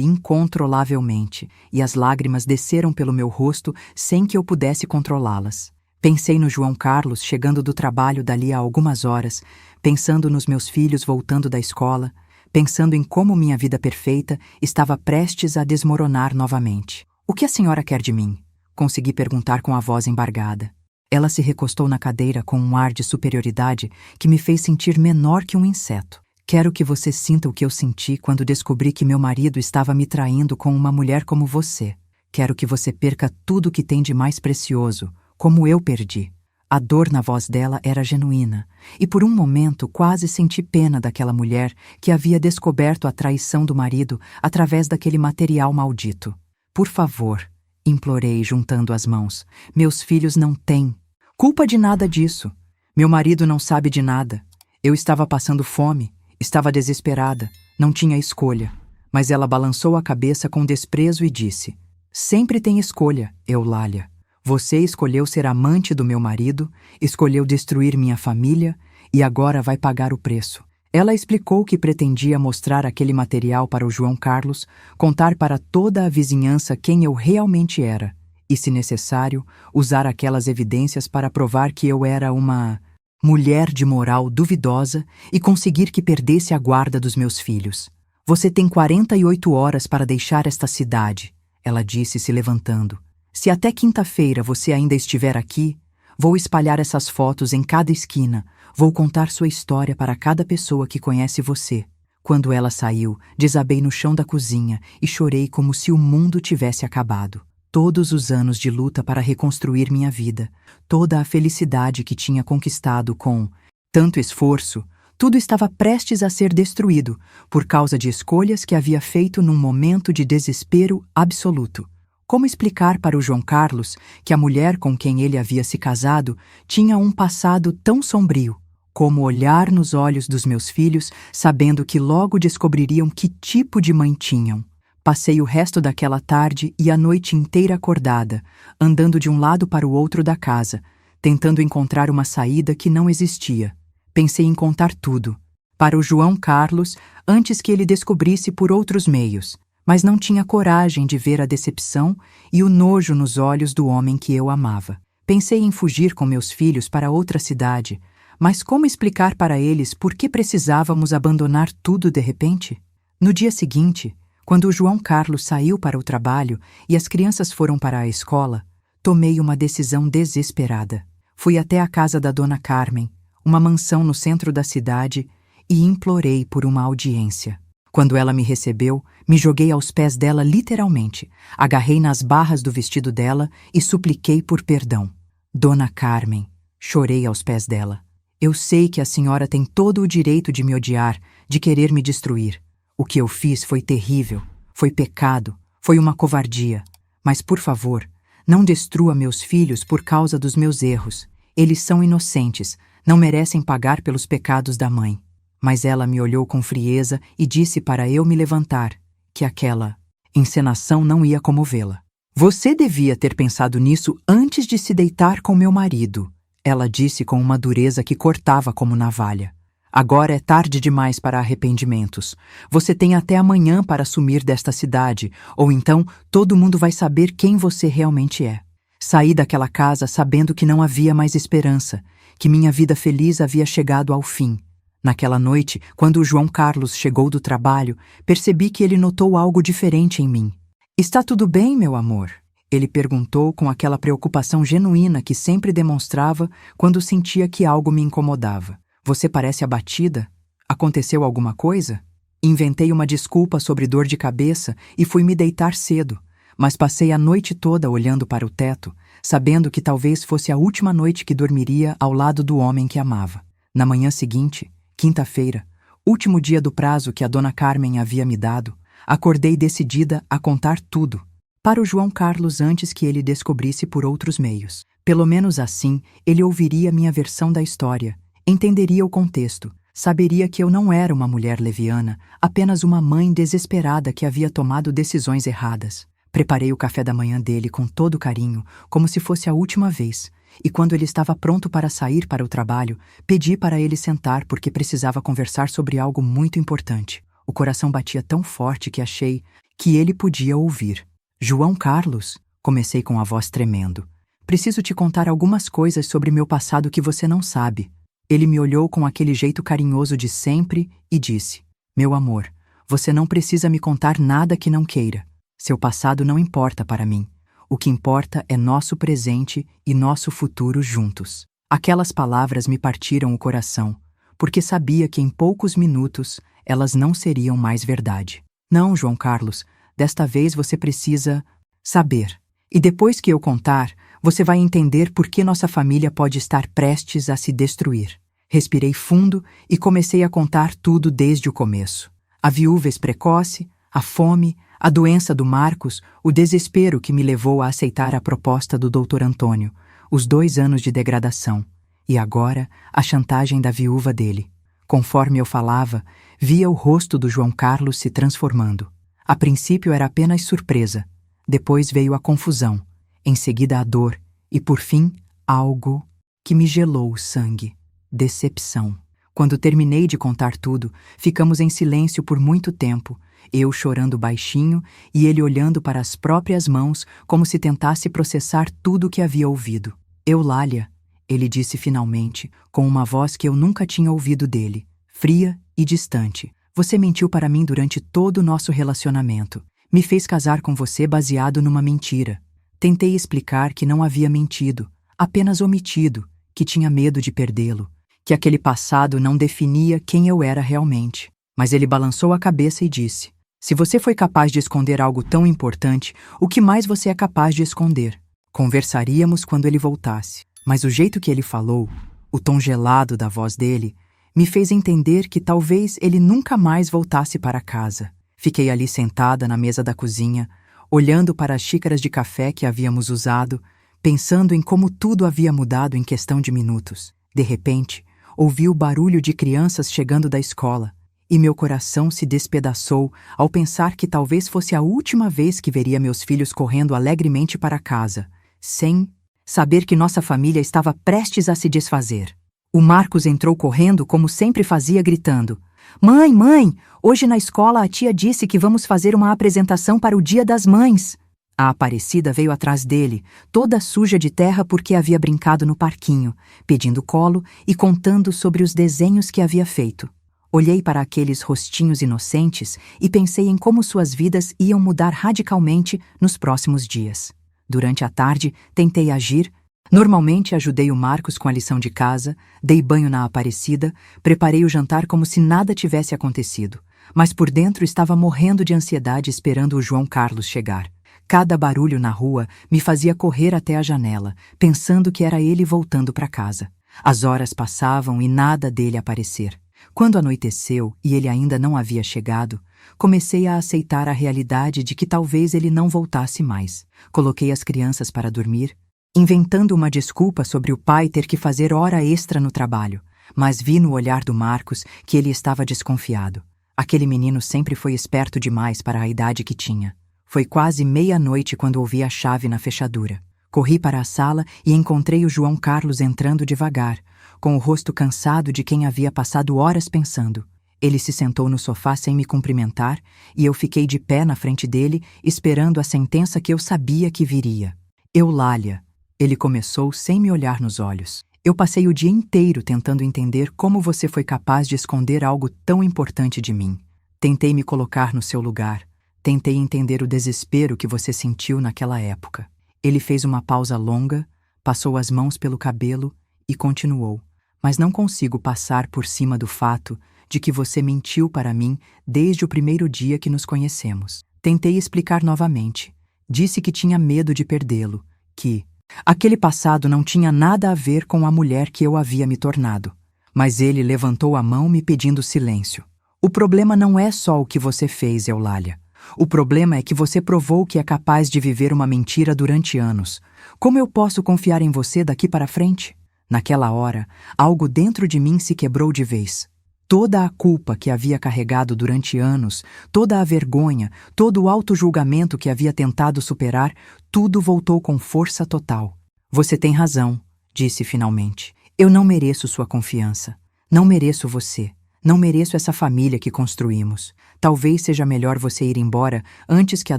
incontrolavelmente e as lágrimas desceram pelo meu rosto sem que eu pudesse controlá-las. Pensei no João Carlos chegando do trabalho dali a algumas horas, pensando nos meus filhos voltando da escola, pensando em como minha vida perfeita estava prestes a desmoronar novamente. O que a senhora quer de mim? Consegui perguntar com a voz embargada. Ela se recostou na cadeira com um ar de superioridade que me fez sentir menor que um inseto. Quero que você sinta o que eu senti quando descobri que meu marido estava me traindo com uma mulher como você. Quero que você perca tudo que tem de mais precioso, como eu perdi. A dor na voz dela era genuína, e por um momento quase senti pena daquela mulher que havia descoberto a traição do marido através daquele material maldito. Por favor, implorei juntando as mãos. Meus filhos não têm culpa de nada disso. Meu marido não sabe de nada. Eu estava passando fome. Estava desesperada, não tinha escolha, mas ela balançou a cabeça com desprezo e disse: Sempre tem escolha, Eulália. Você escolheu ser amante do meu marido, escolheu destruir minha família e agora vai pagar o preço. Ela explicou que pretendia mostrar aquele material para o João Carlos, contar para toda a vizinhança quem eu realmente era e, se necessário, usar aquelas evidências para provar que eu era uma mulher de moral duvidosa e conseguir que perdesse a guarda dos meus filhos. Você tem 48 horas para deixar esta cidade, ela disse se levantando. Se até quinta-feira você ainda estiver aqui, vou espalhar essas fotos em cada esquina, vou contar sua história para cada pessoa que conhece você. Quando ela saiu, desabei no chão da cozinha e chorei como se o mundo tivesse acabado. Todos os anos de luta para reconstruir minha vida, toda a felicidade que tinha conquistado com tanto esforço, tudo estava prestes a ser destruído por causa de escolhas que havia feito num momento de desespero absoluto. Como explicar para o João Carlos que a mulher com quem ele havia se casado tinha um passado tão sombrio? Como olhar nos olhos dos meus filhos, sabendo que logo descobririam que tipo de mãe tinham? Passei o resto daquela tarde e a noite inteira acordada, andando de um lado para o outro da casa, tentando encontrar uma saída que não existia. Pensei em contar tudo para o João Carlos antes que ele descobrisse por outros meios, mas não tinha coragem de ver a decepção e o nojo nos olhos do homem que eu amava. Pensei em fugir com meus filhos para outra cidade, mas como explicar para eles por que precisávamos abandonar tudo de repente? No dia seguinte, quando o João Carlos saiu para o trabalho e as crianças foram para a escola, tomei uma decisão desesperada. Fui até a casa da Dona Carmen, uma mansão no centro da cidade, e implorei por uma audiência. Quando ela me recebeu, me joguei aos pés dela literalmente, agarrei nas barras do vestido dela e supliquei por perdão. Dona Carmen, chorei aos pés dela. Eu sei que a senhora tem todo o direito de me odiar, de querer me destruir. O que eu fiz foi terrível, foi pecado, foi uma covardia. Mas, por favor, não destrua meus filhos por causa dos meus erros. Eles são inocentes, não merecem pagar pelos pecados da mãe. Mas ela me olhou com frieza e disse para eu me levantar, que aquela encenação não ia comovê-la. Você devia ter pensado nisso antes de se deitar com meu marido, ela disse com uma dureza que cortava como navalha. Agora é tarde demais para arrependimentos. Você tem até amanhã para sumir desta cidade, ou então todo mundo vai saber quem você realmente é. Saí daquela casa sabendo que não havia mais esperança, que minha vida feliz havia chegado ao fim. Naquela noite, quando o João Carlos chegou do trabalho, percebi que ele notou algo diferente em mim. Está tudo bem, meu amor? Ele perguntou com aquela preocupação genuína que sempre demonstrava quando sentia que algo me incomodava. Você parece abatida? Aconteceu alguma coisa? Inventei uma desculpa sobre dor de cabeça e fui me deitar cedo, mas passei a noite toda olhando para o teto, sabendo que talvez fosse a última noite que dormiria ao lado do homem que amava. Na manhã seguinte, quinta-feira, último dia do prazo que a Dona Carmen havia me dado, acordei decidida a contar tudo para o João Carlos antes que ele descobrisse por outros meios. Pelo menos assim, ele ouviria minha versão da história, entenderia o contexto, saberia que eu não era uma mulher leviana, apenas uma mãe desesperada que havia tomado decisões erradas. Preparei o café da manhã dele com todo carinho, como se fosse a última vez, e quando ele estava pronto para sair para o trabalho, pedi para ele sentar porque precisava conversar sobre algo muito importante. O coração batia tão forte que achei que ele podia ouvir. João Carlos, comecei com a voz tremendo. Preciso te contar algumas coisas sobre meu passado que você não sabe. Ele me olhou com aquele jeito carinhoso de sempre e disse: Meu amor, você não precisa me contar nada que não queira. Seu passado não importa para mim. O que importa é nosso presente e nosso futuro juntos. Aquelas palavras me partiram o coração, porque sabia que em poucos minutos elas não seriam mais verdade. Não, João Carlos, desta vez você precisa saber. E depois que eu contar, você vai entender por que nossa família pode estar prestes a se destruir. Respirei fundo e comecei a contar tudo desde o começo. A viuvez precoce, a fome, a doença do Marcos, o desespero que me levou a aceitar a proposta do Dr. Antônio, os 2 anos de degradação, e agora a chantagem da viúva dele. Conforme eu falava, via o rosto do João Carlos se transformando. A princípio era apenas surpresa, depois veio a confusão, em seguida a dor, e por fim, algo que me gelou o sangue. Decepção. Quando terminei de contar tudo, ficamos em silêncio por muito tempo, eu chorando baixinho e ele olhando para as próprias mãos como se tentasse processar tudo o que havia ouvido. Eulália, ele disse finalmente, com uma voz que eu nunca tinha ouvido dele, fria e distante. Você mentiu para mim durante todo o nosso relacionamento. Me fez casar com você baseado numa mentira. Tentei explicar que não havia mentido, apenas omitido, que tinha medo de perdê-lo, que aquele passado não definia quem eu era realmente. Mas ele balançou a cabeça e disse: Se você foi capaz de esconder algo tão importante, o que mais você é capaz de esconder? Conversaríamos quando ele voltasse. Mas o jeito que ele falou, o tom gelado da voz dele, me fez entender que talvez ele nunca mais voltasse para casa. Fiquei ali sentada na mesa da cozinha, olhando para as xícaras de café que havíamos usado, pensando em como tudo havia mudado em questão de minutos. De repente, ouvi o barulho de crianças chegando da escola, e meu coração se despedaçou ao pensar que talvez fosse a última vez que veria meus filhos correndo alegremente para casa, sem saber que nossa família estava prestes a se desfazer. O Marcos entrou correndo como sempre fazia, gritando: Mãe, mãe, hoje na escola a tia disse que vamos fazer uma apresentação para o Dia das Mães. A Aparecida veio atrás dele, toda suja de terra porque havia brincado no parquinho, pedindo colo e contando sobre os desenhos que havia feito. Olhei para aqueles rostinhos inocentes e pensei em como suas vidas iam mudar radicalmente nos próximos dias. Durante a tarde, tentei agir. Normalmente ajudei o Marcos com a lição de casa, dei banho na Aparecida, preparei o jantar como se nada tivesse acontecido. Mas por dentro estava morrendo de ansiedade esperando o João Carlos chegar. Cada barulho na rua me fazia correr até a janela, pensando que era ele voltando para casa. As horas passavam e nada dele aparecer. Quando anoiteceu e ele ainda não havia chegado, comecei a aceitar a realidade de que talvez ele não voltasse mais. Coloquei as crianças para dormir, inventando uma desculpa sobre o pai ter que fazer hora extra no trabalho, mas vi no olhar do Marcos que ele estava desconfiado. Aquele menino sempre foi esperto demais para a idade que tinha. Foi quase meia-noite quando ouvi a chave na fechadura. Corri para a sala e encontrei o João Carlos entrando devagar, com o rosto cansado de quem havia passado horas pensando. Ele se sentou no sofá sem me cumprimentar e eu fiquei de pé na frente dele, esperando a sentença que eu sabia que viria. Eulália, ele começou sem me olhar nos olhos. Eu passei o dia inteiro tentando entender como você foi capaz de esconder algo tão importante de mim. Tentei me colocar no seu lugar. Tentei entender o desespero que você sentiu naquela época. Ele fez uma pausa longa, passou as mãos pelo cabelo e continuou. Mas não consigo passar por cima do fato de que você mentiu para mim desde o primeiro dia que nos conhecemos. Tentei explicar novamente. Disse que tinha medo de perdê-lo, que aquele passado não tinha nada a ver com a mulher que eu havia me tornado. Mas ele levantou a mão me pedindo silêncio. O problema não é só o que você fez, Eulália. O problema é que você provou que é capaz de viver uma mentira durante anos. Como eu posso confiar em você daqui para frente? Naquela hora, algo dentro de mim se quebrou de vez. Toda a culpa que havia carregado durante anos, toda a vergonha, todo o auto-julgamento que havia tentado superar, tudo voltou com força total. Você tem razão, disse finalmente. Eu não mereço sua confiança. Não mereço você. Não mereço essa família que construímos. Talvez seja melhor você ir embora antes que a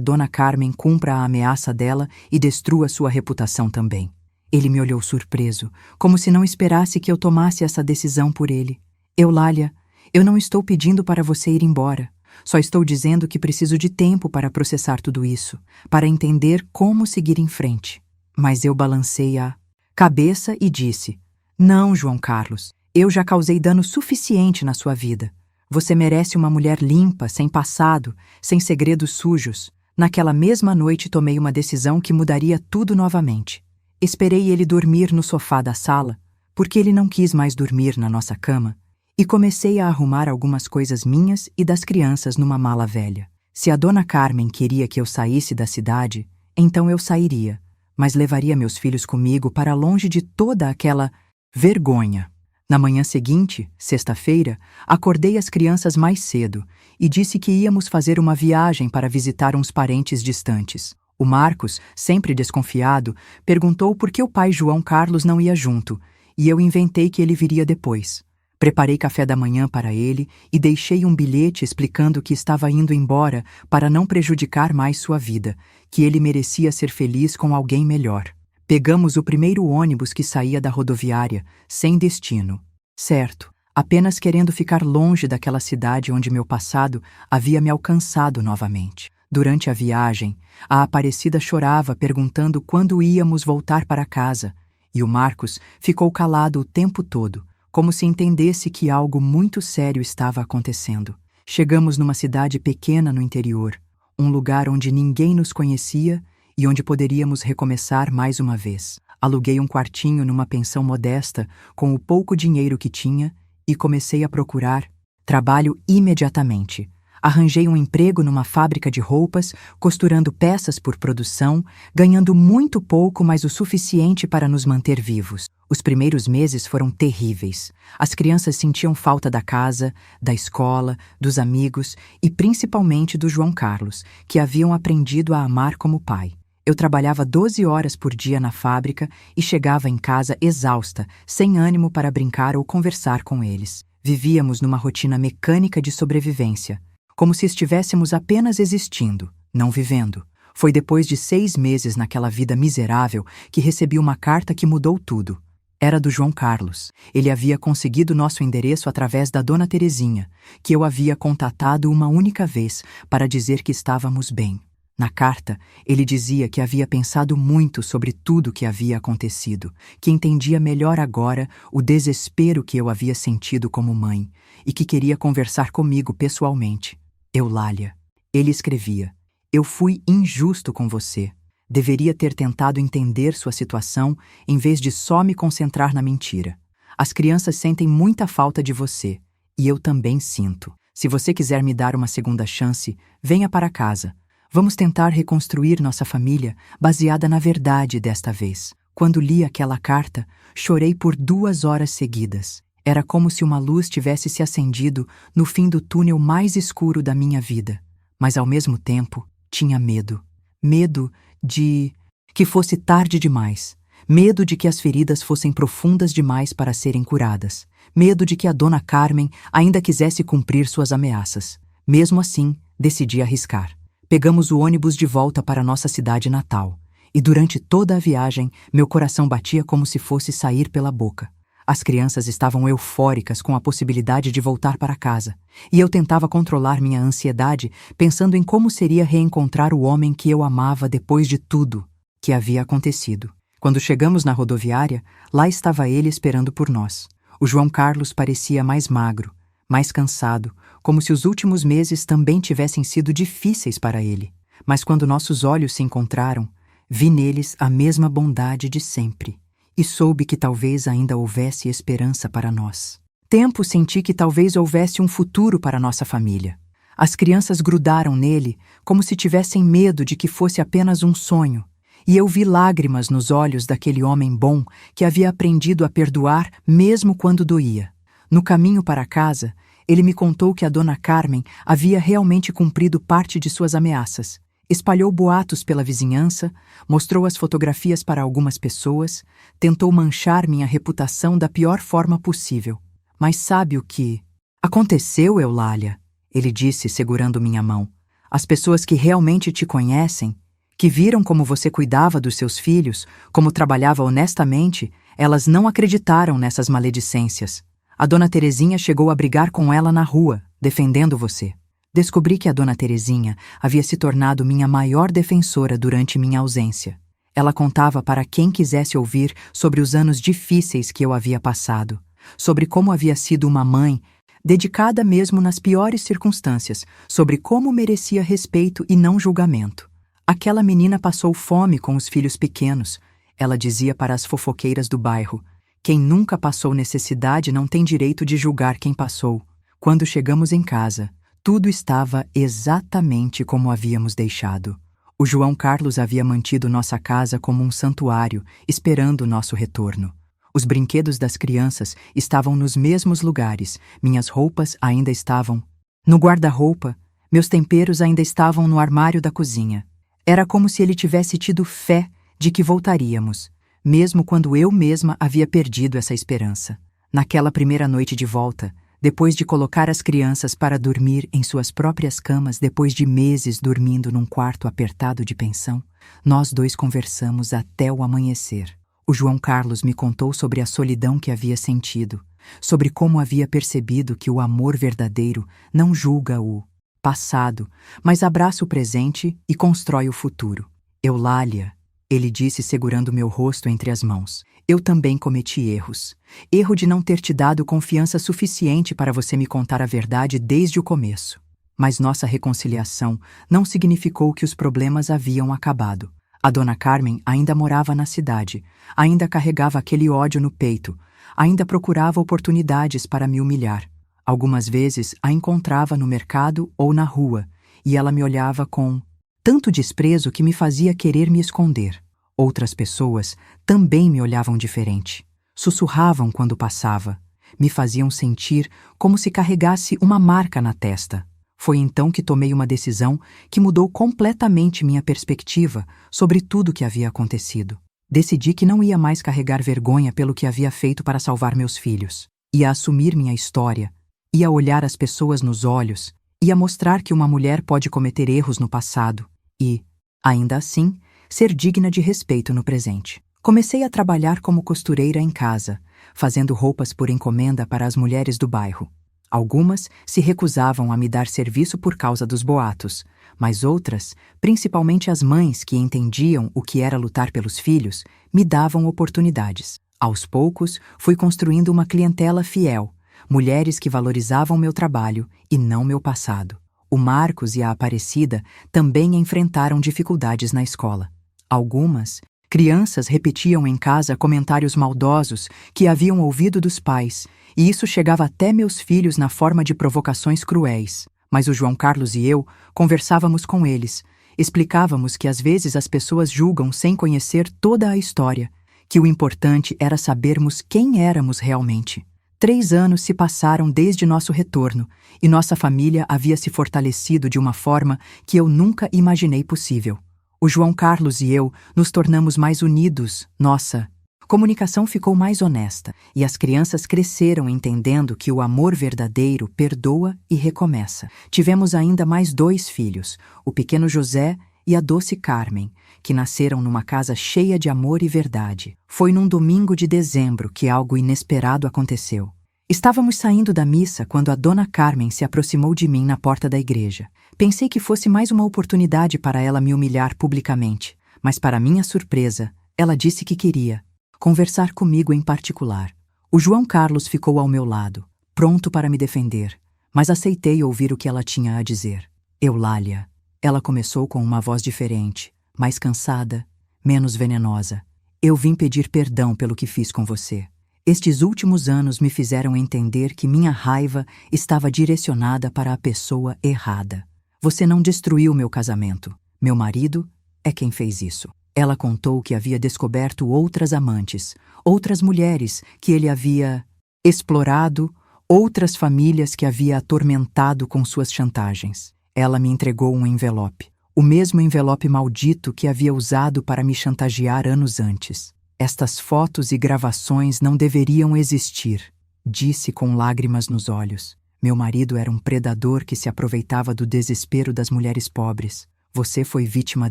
dona Carmen cumpra a ameaça dela e destrua sua reputação também. Ele me olhou surpreso, como se não esperasse que eu tomasse essa decisão por ele. Eulália, eu não estou pedindo para você ir embora. Só estou dizendo que preciso de tempo para processar tudo isso, para entender como seguir em frente. Mas eu balancei a cabeça e disse: Não, João Carlos, eu já causei dano suficiente na sua vida. Você merece uma mulher limpa, sem passado, sem segredos sujos. Naquela mesma noite tomei uma decisão que mudaria tudo novamente. Esperei ele dormir no sofá da sala, porque ele não quis mais dormir na nossa cama, e comecei a arrumar algumas coisas minhas e das crianças numa mala velha. Se a dona Carmen queria que eu saísse da cidade, então eu sairia, mas levaria meus filhos comigo para longe de toda aquela vergonha. Na manhã seguinte, sexta-feira, acordei as crianças mais cedo e disse que íamos fazer uma viagem para visitar uns parentes distantes. O Marcos, sempre desconfiado, perguntou por que o pai João Carlos não ia junto, e eu inventei que ele viria depois. Preparei café da manhã para ele e deixei um bilhete explicando que estava indo embora para não prejudicar mais sua vida, que ele merecia ser feliz com alguém melhor. Pegamos o primeiro ônibus que saía da rodoviária, sem destino. Certo, apenas querendo ficar longe daquela cidade onde meu passado havia me alcançado novamente. Durante a viagem, a Aparecida chorava perguntando quando íamos voltar para casa, e o Marcos ficou calado o tempo todo, como se entendesse que algo muito sério estava acontecendo. Chegamos numa cidade pequena no interior, um lugar onde ninguém nos conhecia e onde poderíamos recomeçar mais uma vez. Aluguei um quartinho numa pensão modesta com o pouco dinheiro que tinha e comecei a procurar trabalho imediatamente. Arranjei um emprego numa fábrica de roupas, costurando peças por produção, ganhando muito pouco, mas o suficiente para nos manter vivos. Os primeiros meses foram terríveis. As crianças sentiam falta da casa, da escola, dos amigos e principalmente do João Carlos, que haviam aprendido a amar como pai. Eu trabalhava 12 horas por dia na fábrica e chegava em casa exausta, sem ânimo para brincar ou conversar com eles. Vivíamos numa rotina mecânica de sobrevivência, como se estivéssemos apenas existindo, não vivendo. Foi depois de 6 meses naquela vida miserável que recebi uma carta que mudou tudo. Era do João Carlos. Ele havia conseguido nosso endereço através da dona Terezinha, que eu havia contatado uma única vez para dizer que estávamos bem. Na carta, ele dizia que havia pensado muito sobre tudo o que havia acontecido, que entendia melhor agora o desespero que eu havia sentido como mãe e que queria conversar comigo pessoalmente. Eulália, ele escrevia: eu fui injusto com você. Deveria ter tentado entender sua situação em vez de só me concentrar na mentira. As crianças sentem muita falta de você, e eu também sinto. Se você quiser me dar uma segunda chance, venha para casa. Vamos tentar reconstruir nossa família baseada na verdade desta vez. Quando li aquela carta, chorei por 2 horas seguidas. Era como se uma luz tivesse se acendido no fim do túnel mais escuro da minha vida. Mas, ao mesmo tempo, tinha medo. Medo de que fosse tarde demais. Medo de que as feridas fossem profundas demais para serem curadas. Medo de que a dona Carmen ainda quisesse cumprir suas ameaças. Mesmo assim, decidi arriscar. Pegamos o ônibus de volta para nossa cidade natal. E durante toda a viagem, meu coração batia como se fosse sair pela boca. As crianças estavam eufóricas com a possibilidade de voltar para casa, e eu tentava controlar minha ansiedade, pensando em como seria reencontrar o homem que eu amava depois de tudo que havia acontecido. Quando chegamos na rodoviária, lá estava ele esperando por nós. O João Carlos parecia mais magro, mais cansado, como se os últimos meses também tivessem sido difíceis para ele. Mas quando nossos olhos se encontraram, vi neles a mesma bondade de sempre. E soube que talvez ainda houvesse esperança para nós. Tempo senti que talvez houvesse um futuro para nossa família. As crianças grudaram nele como se tivessem medo de que fosse apenas um sonho, e eu vi lágrimas nos olhos daquele homem bom que havia aprendido a perdoar mesmo quando doía. No caminho para casa, Ele me contou que a dona Carmen havia realmente cumprido parte de suas ameaças. Espalhou boatos pela vizinhança, mostrou as fotografias para algumas pessoas, tentou manchar minha reputação da pior forma possível. Mas sabe o que aconteceu, Eulália? Ele disse, segurando minha mão. As pessoas que realmente te conhecem, que viram como você cuidava dos seus filhos, como trabalhava honestamente, elas não acreditaram nessas maledicências. A dona Terezinha chegou a brigar com ela na rua, defendendo você. Descobri que a dona Terezinha havia se tornado minha maior defensora durante minha ausência. Ela contava para quem quisesse ouvir sobre os anos difíceis que eu havia passado, sobre como havia sido uma mãe, dedicada mesmo nas piores circunstâncias, sobre como merecia respeito e não julgamento. Aquela menina passou fome com os filhos pequenos, ela dizia para as fofoqueiras do bairro. Quem nunca passou necessidade não tem direito de julgar quem passou. Quando chegamos em casa, tudo estava exatamente como havíamos deixado. O João Carlos havia mantido nossa casa como um santuário, esperando nosso retorno. Os brinquedos das crianças estavam nos mesmos lugares, minhas roupas ainda estavam no guarda-roupa, meus temperos ainda estavam no armário da cozinha. Era como se ele tivesse tido fé de que voltaríamos, mesmo quando eu mesma havia perdido essa esperança. Naquela primeira noite de volta, depois de colocar as crianças para dormir em suas próprias camas depois de meses dormindo num quarto apertado de pensão, nós dois conversamos até o amanhecer. O João Carlos me contou sobre a solidão que havia sentido, sobre como havia percebido que o amor verdadeiro não julga o passado, mas abraça o presente e constrói o futuro. Eulália, ele disse segurando meu rosto entre as mãos. Eu também cometi erros. Erro de não ter te dado confiança suficiente para você me contar a verdade desde o começo. Mas nossa reconciliação não significou que os problemas haviam acabado. A dona Carmen ainda morava na cidade, ainda carregava aquele ódio no peito, ainda procurava oportunidades para me humilhar. Algumas vezes a encontrava no mercado ou na rua, e ela me olhava com tanto desprezo que me fazia querer me esconder. Outras pessoas também me olhavam diferente. Sussurravam quando passava. Me faziam sentir como se carregasse uma marca na testa. Foi então que tomei uma decisão que mudou completamente minha perspectiva sobre tudo o que havia acontecido. Decidi que não ia mais carregar vergonha pelo que havia feito para salvar meus filhos. Ia assumir minha história, ia olhar as pessoas nos olhos, ia mostrar que uma mulher pode cometer erros no passado e, ainda assim, ser digna de respeito no presente. Comecei a trabalhar como costureira em casa, fazendo roupas por encomenda para as mulheres do bairro. Algumas se recusavam a me dar serviço por causa dos boatos, mas outras, principalmente as mães que entendiam o que era lutar pelos filhos, me davam oportunidades. Aos poucos, fui construindo uma clientela fiel, mulheres que valorizavam meu trabalho e não meu passado. O Marcos e a Aparecida também enfrentaram dificuldades na escola. Algumas crianças repetiam em casa comentários maldosos que haviam ouvido dos pais, e isso chegava até meus filhos na forma de provocações cruéis. Mas o João Carlos e eu conversávamos com eles, explicávamos que às vezes as pessoas julgam sem conhecer toda a história, que o importante era sabermos quem éramos realmente. 3 anos se passaram desde nosso retorno, e nossa família havia se fortalecido de uma forma que eu nunca imaginei possível. O João Carlos e eu nos tornamos mais unidos, nossa comunicação ficou mais honesta, e as crianças cresceram entendendo que o amor verdadeiro perdoa e recomeça. Tivemos ainda mais 2 filhos, o pequeno José e a doce Carmen, que nasceram numa casa cheia de amor e verdade. Foi num domingo de dezembro que algo inesperado aconteceu. Estávamos saindo da missa quando a dona Carmen se aproximou de mim na porta da igreja. Pensei que fosse mais uma oportunidade para ela me humilhar publicamente, mas para minha surpresa, ela disse que queria conversar comigo em particular. O João Carlos ficou ao meu lado, pronto para me defender, mas aceitei ouvir o que ela tinha a dizer. Eulália, ela começou com uma voz diferente, mais cansada, menos venenosa. Eu vim pedir perdão pelo que fiz com você. Estes últimos anos me fizeram entender que minha raiva estava direcionada para a pessoa errada. Você não destruiu meu casamento. Meu marido é quem fez isso. Ela contou que havia descoberto outras amantes, outras mulheres que ele havia explorado, outras famílias que havia atormentado com suas chantagens. Ela me entregou um envelope, o mesmo envelope maldito que havia usado para me chantagear anos antes. Estas fotos e gravações não deveriam existir, disse com lágrimas nos olhos. Meu marido era um predador que se aproveitava do desespero das mulheres pobres. Você foi vítima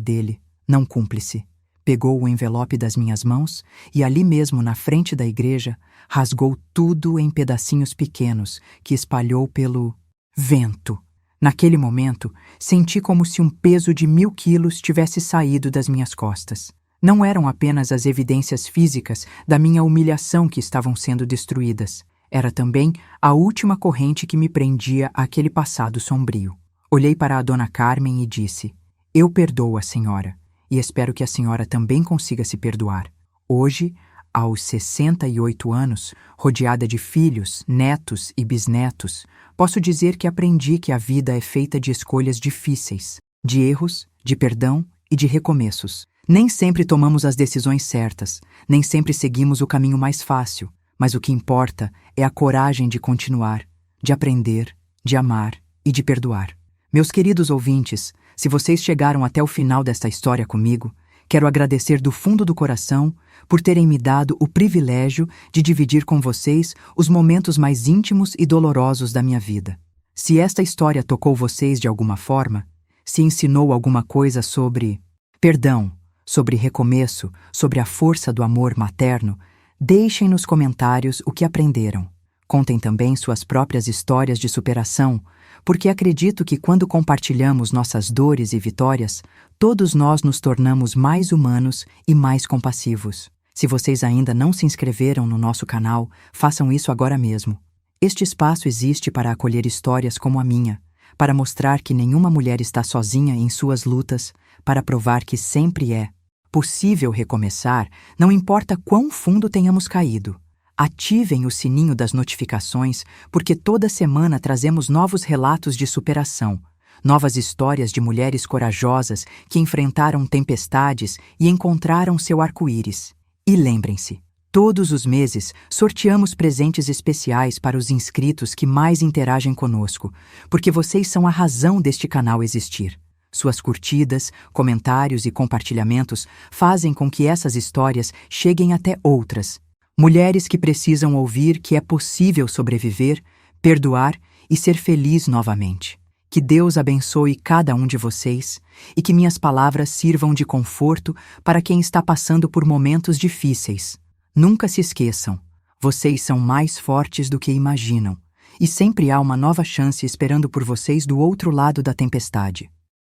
dele, não cúmplice. Pegou o envelope das minhas mãos e ali mesmo na frente da igreja rasgou tudo em pedacinhos pequenos que espalhou pelo vento. Naquele momento, senti como se um peso de 1000 quilos tivesse saído das minhas costas. Não eram apenas as evidências físicas da minha humilhação que estavam sendo destruídas. Era também a última corrente que me prendia àquele passado sombrio. Olhei para a dona Carmen e disse: eu perdoo a senhora, e espero que a senhora também consiga se perdoar. Hoje, aos 68 anos, rodeada de filhos, netos e bisnetos, posso dizer que aprendi que a vida é feita de escolhas difíceis, de erros, de perdão e de recomeços. Nem sempre tomamos as decisões certas, nem sempre seguimos o caminho mais fácil, mas o que importa é a coragem de continuar, de aprender, de amar e de perdoar. Meus queridos ouvintes, se vocês chegaram até o final desta história comigo, quero agradecer do fundo do coração por terem me dado o privilégio de dividir com vocês os momentos mais íntimos e dolorosos da minha vida. Se esta história tocou vocês de alguma forma, se ensinou alguma coisa sobre perdão, sobre recomeço, sobre a força do amor materno, deixem nos comentários o que aprenderam. Contem também suas próprias histórias de superação, porque acredito que quando compartilhamos nossas dores e vitórias, todos nós nos tornamos mais humanos e mais compassivos. Se vocês ainda não se inscreveram no nosso canal, façam isso agora mesmo. Este espaço existe para acolher histórias como a minha, para mostrar que nenhuma mulher está sozinha em suas lutas, para provar que sempre é possível recomeçar, não importa quão fundo tenhamos caído. Ativem o sininho das notificações, porque toda semana trazemos novos relatos de superação, novas histórias de mulheres corajosas que enfrentaram tempestades e encontraram seu arco-íris. E lembrem-se, todos os meses sorteamos presentes especiais para os inscritos que mais interagem conosco, porque vocês são a razão deste canal existir. Suas curtidas, comentários e compartilhamentos fazem com que essas histórias cheguem até outras. Mulheres que precisam ouvir que é possível sobreviver, perdoar e ser feliz novamente. Que Deus abençoe cada um de vocês e que minhas palavras sirvam de conforto para quem está passando por momentos difíceis. Nunca se esqueçam, vocês são mais fortes do que imaginam e sempre há uma nova chance esperando por vocês do outro lado da tempestade.